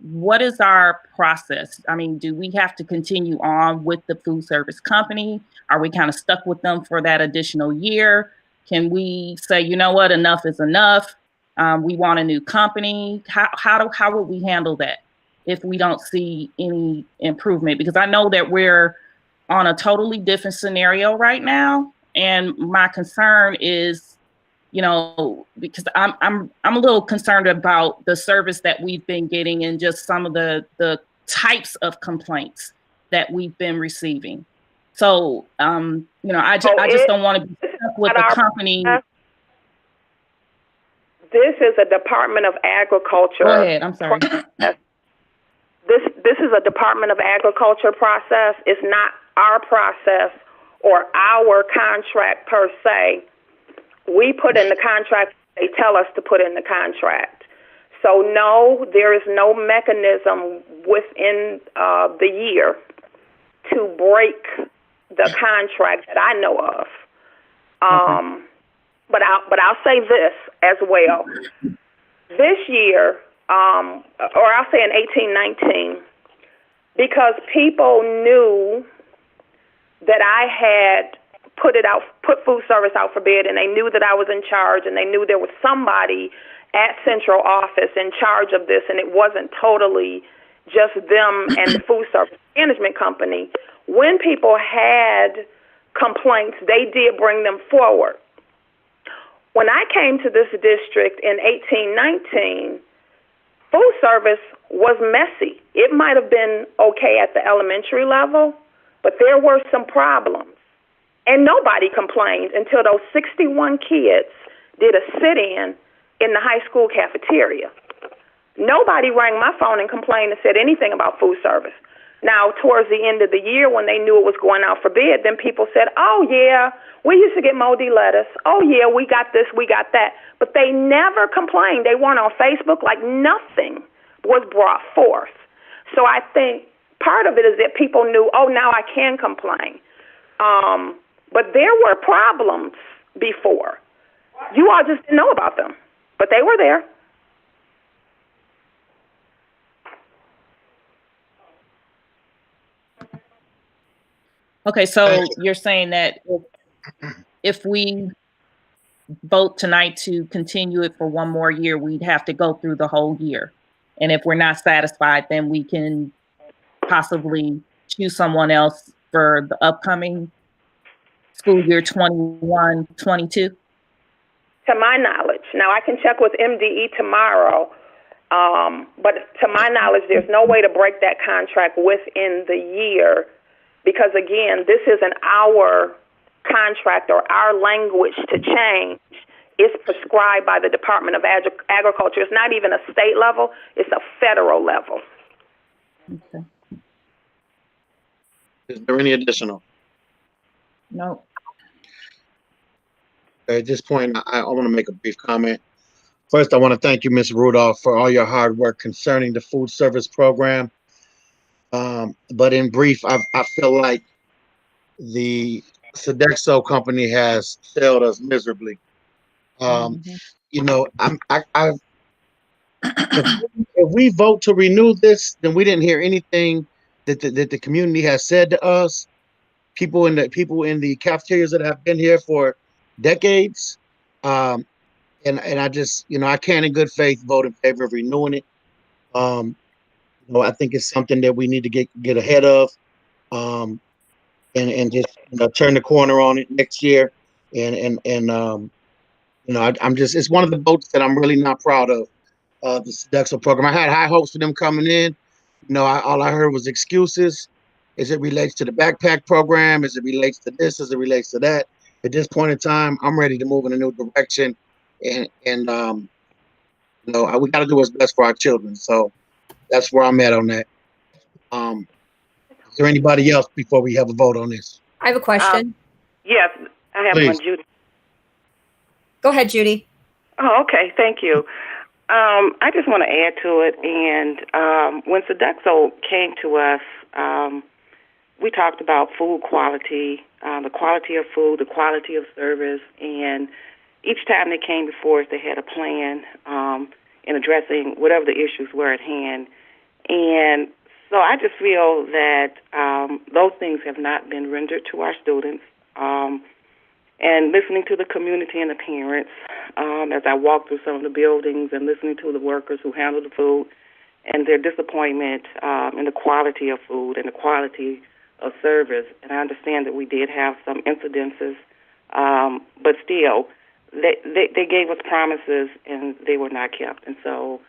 what is our process? I mean, do we have to continue on with the food service company? Are we kind of stuck with them for that additional year? Can we say, you know what, enough is enough? We want a new company. How would we handle that if we don't see any improvement? Because I know that we're on a totally different scenario right now, and my concern is, you know, because I'm a little concerned about the service that we've been getting and just some of the types of complaints that we've been receiving. So, you know, I just don't want to be stuck with a company. This is a Department of Agriculture. Go ahead. I'm sorry. This is a Department of Agriculture process. It's not our process or our contract per se. We put in the contract, they tell us to put in the contract. So no, there is no mechanism within the year to break the contract that I know of. But I'll say this as well. This year, or I'll say in 18-19, because people knew that I had put food service out for bid, and they knew that I was in charge, and they knew there was somebody at central office in charge of this, and it wasn't totally just them and the food service management company. When people had complaints, they did bring them forward. When I came to this district in 1819, food service was messy. It might have been okay at the elementary level, but there were some problems. And nobody complained until those 61 kids did a sit-in the high school cafeteria. Nobody rang my phone and complained and said anything about food service. Now, towards the end of the year, when they knew it was going out for bid, then people said, oh, yeah, we used to get moldy lettuce. Oh, yeah, we got this, we got that. But they never complained. They weren't on Facebook. Like, nothing was brought forth. So I think part of it is that people knew, oh, now I can complain. But there were problems before. You all just didn't know about them, but they were there. Okay, so you're saying that if we vote tonight to continue it for one more year, we'd have to go through the whole year. And if we're not satisfied, then we can possibly choose someone else for the upcoming school year 21-22? To my knowledge. Now, I can check with MDE tomorrow, but to my knowledge, there's no way to break that contract within the year because, again, this isn't our contract or our language to change. It's prescribed by the Department of Agriculture. It's not even a state level. It's a federal level. Okay. Is there any additional? No. At this point, I want to make a brief comment. First, I want to thank you, Ms. Rudolph, for all your hard work concerning the food service program. But in brief, I feel like the Sodexo company has failed us miserably. You know, if we vote to renew this, then we didn't hear anything that the community has said to us. People in the cafeterias that have been here for decades, and I just, you know, I can't in good faith vote in favor of renewing it. You know, I think it's something that we need to get ahead of, and just, you know, turn the corner on it next year. And you know, I'm just, it's one of the votes that I'm really not proud of, the Sodexo program. I had high hopes for them coming in. You know, all I heard was excuses as it relates to the backpack program, as it relates to this, as it relates to that. At this point in time, I'm ready to move in a new direction, and you know, we got to do what's best for our children. So that's where I'm at on that. Is there anybody else before we have a vote on this? I have a question. Yes, I have Please. one, Judy. Go ahead, Judy. Oh, okay. Thank you. I just want to add to it. And when Sodexo came to us, we talked about food quality, the quality of food, the quality of service, and each time they came before us, they had a plan in addressing whatever the issues were at hand. And so I just feel that those things have not been rendered to our students. And listening to the community and the parents, as I walk through some of the buildings and listening to the workers who handle the food and their disappointment in the quality of food and the quality of service. And I understand that we did have some incidences, but still, they gave us promises and they were not kept. And so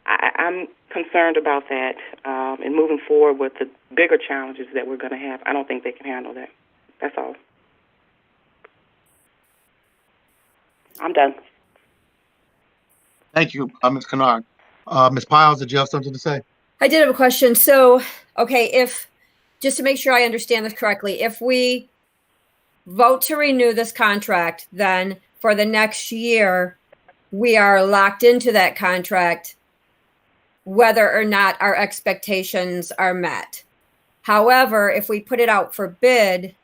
I'm concerned about that and moving forward with the bigger challenges that we're going to have. I don't think they can handle that. That's all. I'm done. Thank you, Ms. Kennard. Ms. Piles, did you have something to say? I did have a question. So, okay, just to make sure I understand this correctly, if we vote to renew this contract, then for the next year, we are locked into that contract, whether or not our expectations are met. However, if we put it out for bid,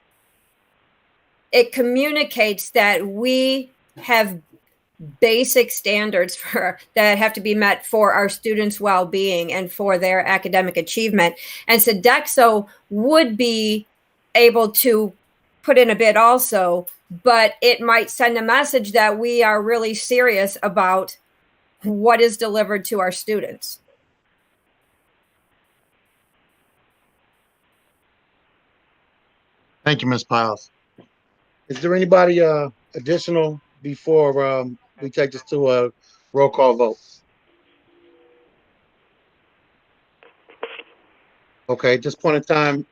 it communicates that we have basic standards that have to be met for our students' well-being and for their academic achievement. And Sodexo would be able to put in a bid also, but it might send a message that we are really serious about what is delivered to our students. Thank you, Ms. Piles. Is there anybody additional before we take this to a roll call vote? Okay, at this point in time,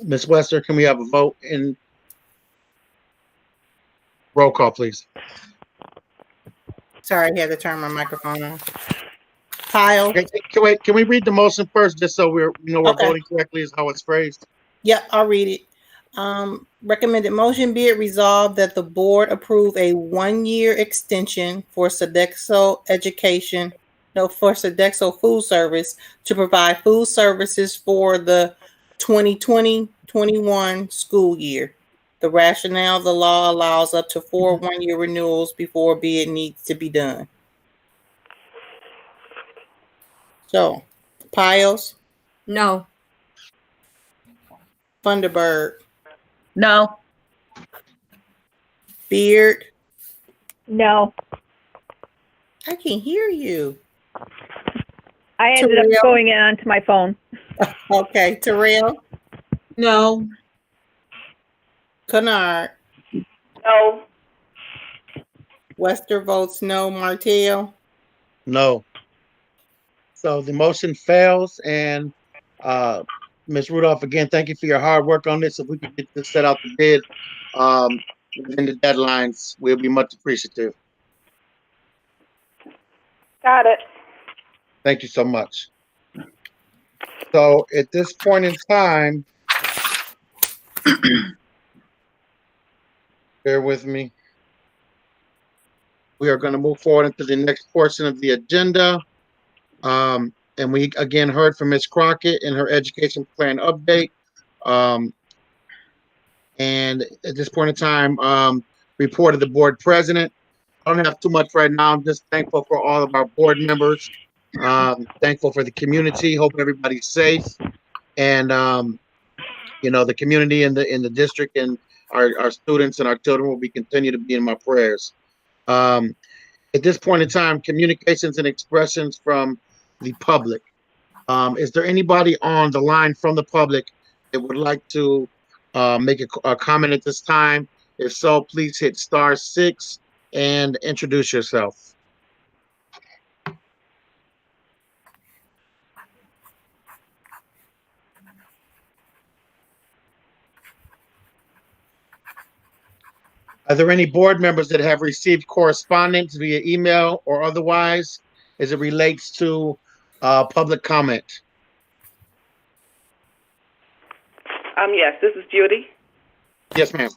Ms. Wester, can we have a vote in roll call, please? Sorry, I had to turn my microphone on. Pyle. Okay, can we read the motion first, just so we're Okay. voting correctly is how it's phrased? Yep, I'll read it. Recommended motion, be it resolved that the board approve a 1-year extension for Sodexo Food Service to provide food services for the 2020-21 school year. The rationale, the law allows up to 4 1-year renewals before a bid needs to be done. So, Piles? No. Thunderbird? No. Beard? No. I can hear you. I ended Terrell? up going in onto my phone. Okay, Terrell? No. Kennard? No. Wester votes no. Martell? No. So the motion fails, and Ms. Rudolph, again, thank you for your hard work on this. If we could get this set out the bid within the deadlines, we'll be much appreciative. Got it. Thank you so much. So at this point in time, bear with me. We are going to move forward into the next portion of the agenda. And we again heard from Ms. Crockett in her education plan update. And at this point in time, report of the board president. I don't have too much right now. I'm just thankful for all of our board members. Thankful for the community. Hope everybody's safe. And the community in the district and our students and our children will continue to be in my prayers. At this point in time, communications and expressions from the public. Is there anybody on the line from the public that would like to make a comment at this time? If so, please hit *6 and introduce yourself. Are there any board members that have received correspondence via email or otherwise as it relates to public comment? Yes, this is Judy. Yes, ma'am.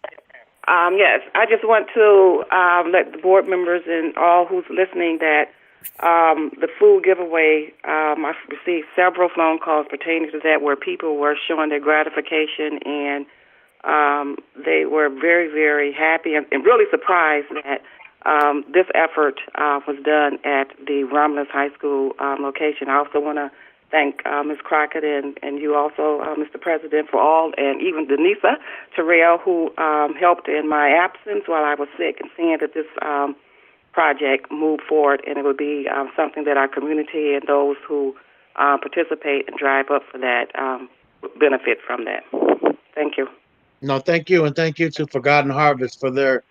Yes, I just want to let the board members and all who's listening that the food giveaway, I've received several phone calls pertaining to that where people were showing their gratification and they were very, very happy and really surprised that this effort was done at the Romulus High School location. I also want to thank Ms. Crockett and you also, Mr. President, for all, and even Denisa Terrell, who helped in my absence while I was sick, and seeing that this project move forward, and it would be something that our community and those who participate and drive up for that benefit from that. Thank you. No, thank you, and thank you to Forgotten Harvest for their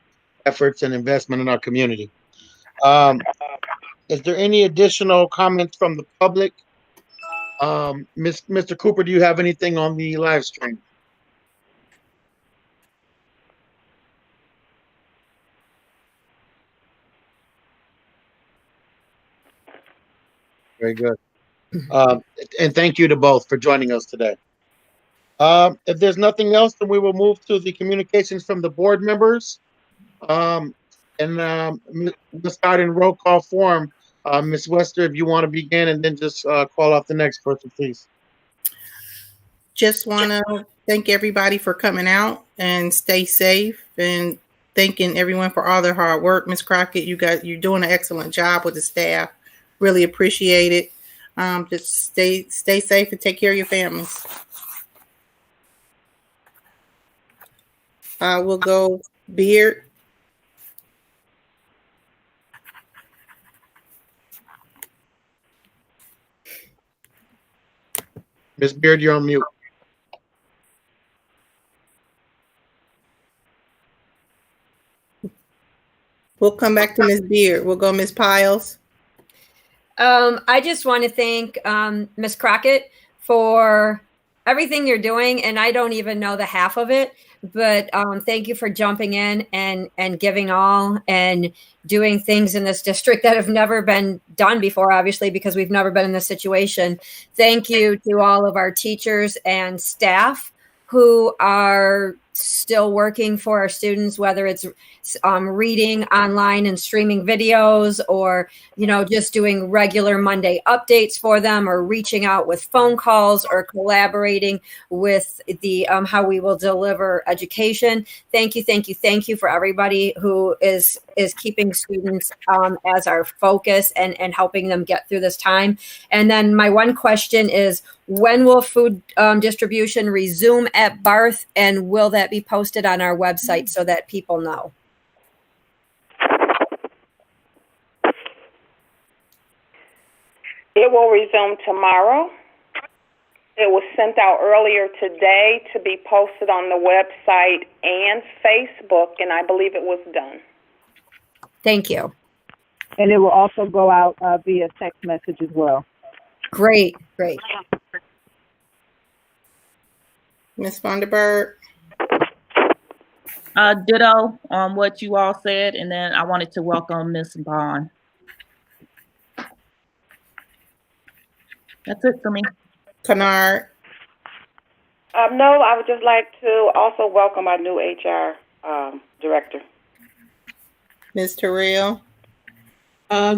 efforts and investment in our community. Is there any additional comments from the public? Mr. Cooper, do you have anything on the live stream? Very good. And thank you to both for joining us today. If there's nothing else, then we will move to the communications from the board members. And we'll start in roll call form. Ms. Wester, if you want to begin, and then just call off the next person, please. Just want to thank everybody for coming out and stay safe, and thanking everyone for all their hard work. Ms. Crockett, you're doing an excellent job with the staff. Really appreciate it. Just stay safe and take care of your families. We'll go Beard. Ms. Beard, you're on mute. We'll come back to Ms. Beard. We'll go Ms. Piles. I just want to thank Ms. Crockett for everything you're doing, and I don't even know the half of it, but thank you for jumping in and giving all and doing things in this district that have never been done before, obviously, because we've never been in this situation. Thank you to all of our teachers and staff who are still working for our students, whether it's reading online and streaming videos, or just doing regular Monday updates for them, or reaching out with phone calls, or collaborating with the how we will deliver education. Thank you for everybody who is keeping students as our focus and helping them get through this time. And then my one question is, when will food distribution resume at Barth, and will that be posted on our website so that people know? It will resume tomorrow. It was sent out earlier today to be posted on the website and Facebook, and I believe it was done. Thank you. And it will also go out via text message as well. Great. Ms. Vanderberg. Ditto on what you all said, and then I wanted to welcome Ms. Bond. That's it for me. Kennard. No, I would just like to also welcome our new HR director. Ms. Terrell.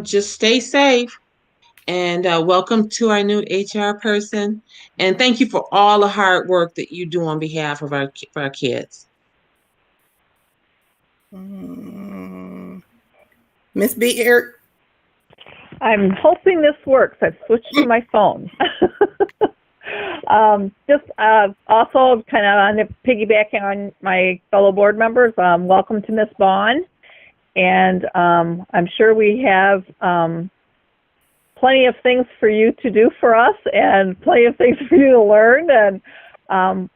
Just stay safe, and welcome to our new HR person. And thank you for all the hard work that you do on behalf of our kids. Ms. Beard. I'm hoping this works. I've switched to my phone. Also kind of on the piggybacking on my fellow board members, welcome to Miss Bond. And I'm sure we have plenty of things for you to do for us and plenty of things for you to learn. And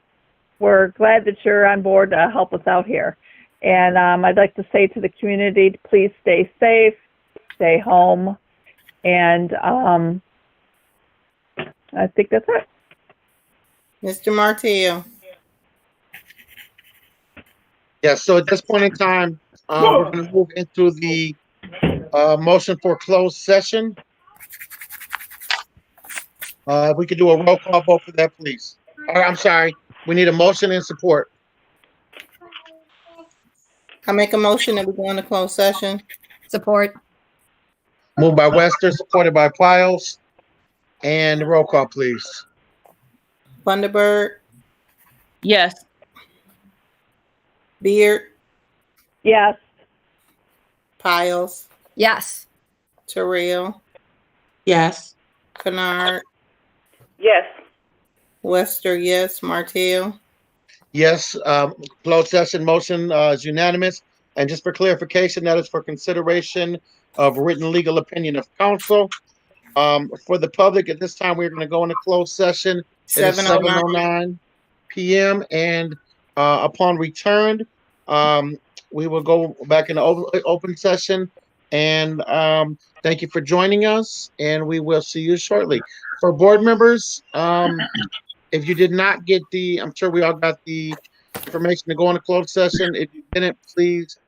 we're glad that you're on board to help us out here. And I'd like to say to the community, please stay safe, stay home. And I think that's it. Mr. Martell. Yes, so at this point in time, we're going to move into the motion for closed session. We could do a roll call vote for that, please. I'm sorry. We need a motion and support. I make a motion that we go into closed session. Support. Moved by Wester, supported by Piles. And roll call, please. Vanderberg. Yes. Beard. Yes. Piles. Yes. Terrell. Yes. Kennard. Yes. Wester, yes. Martell. Yes, closed session motion is unanimous. And just for clarification, that is for consideration of written legal opinion of counsel. For the public, at this time, we're going to go into closed session. It is 7:09 p.m. And upon return, we will go back into open session. And thank you for joining us. And we will see you shortly. For board members, if you did not get I'm sure we all got the information to go into closed session. If you didn't, please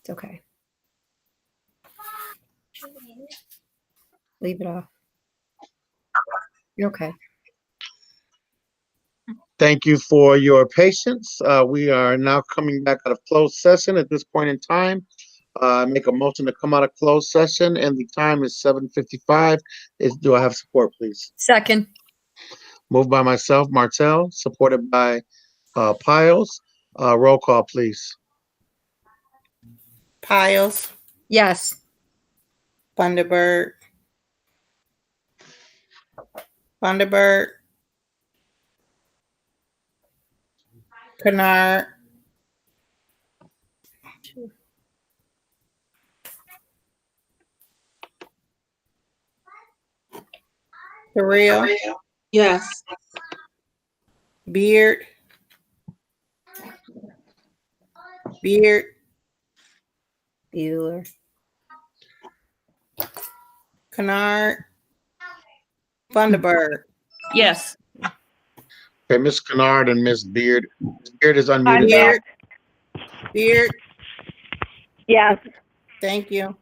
It's okay. Leave it off. You're okay. Thank you for your patience. We are now coming back out of closed session at this point in time. Make a motion to come out of closed session, and the time is 7:55. Do I have support, please? Second. Moved by myself, Martell, supported by Piles. Roll call, please. Piles, Yes. Thunderbird, Kennard, Terrell, Yes. Beard, Bueller. Kennard, Thunderbird. Yes. Okay, Ms. Kennard and Ms. Beard. Ms. Beard is unmuted now. Beard, Yes. thank you.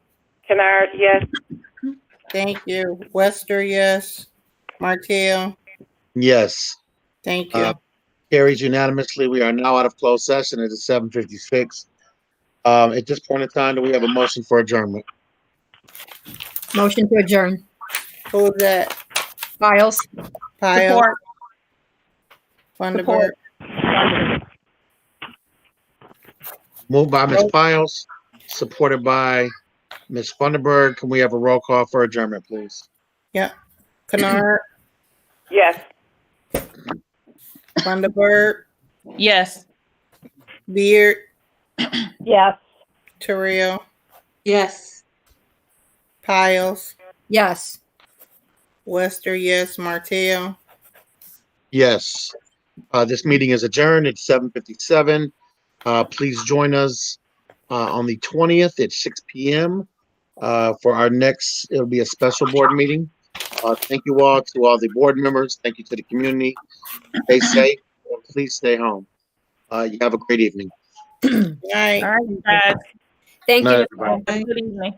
Kennard, yes. Thank you. Wester, yes. Martell, Yes. thank you. Carries unanimously. We are now out of closed session. It is 7:56. At this point in time, do we have a motion for adjournment? Motion to adjourn. Who's that? Piles. Piles, Support. Thunderbird, Moved by Ms. Piles, supported by Ms. Funderburg. Can we have a roll call for adjournment, please? yeah. Kennard, Yes. Thunderbird, Yes. Beard, Yes. Terrell, Yes. Piles, Yes. Wester, yes. Martell, Yes. This meeting is adjourned at 7:57. Please join us on the 20th at 6 p.m. For our next, it'll be a special board meeting. Thank you all to all the board members. Thank you to the community. Stay safe and please stay home. You have a great evening. night. All right, you guys. Thank Night, you. everybody. Good evening.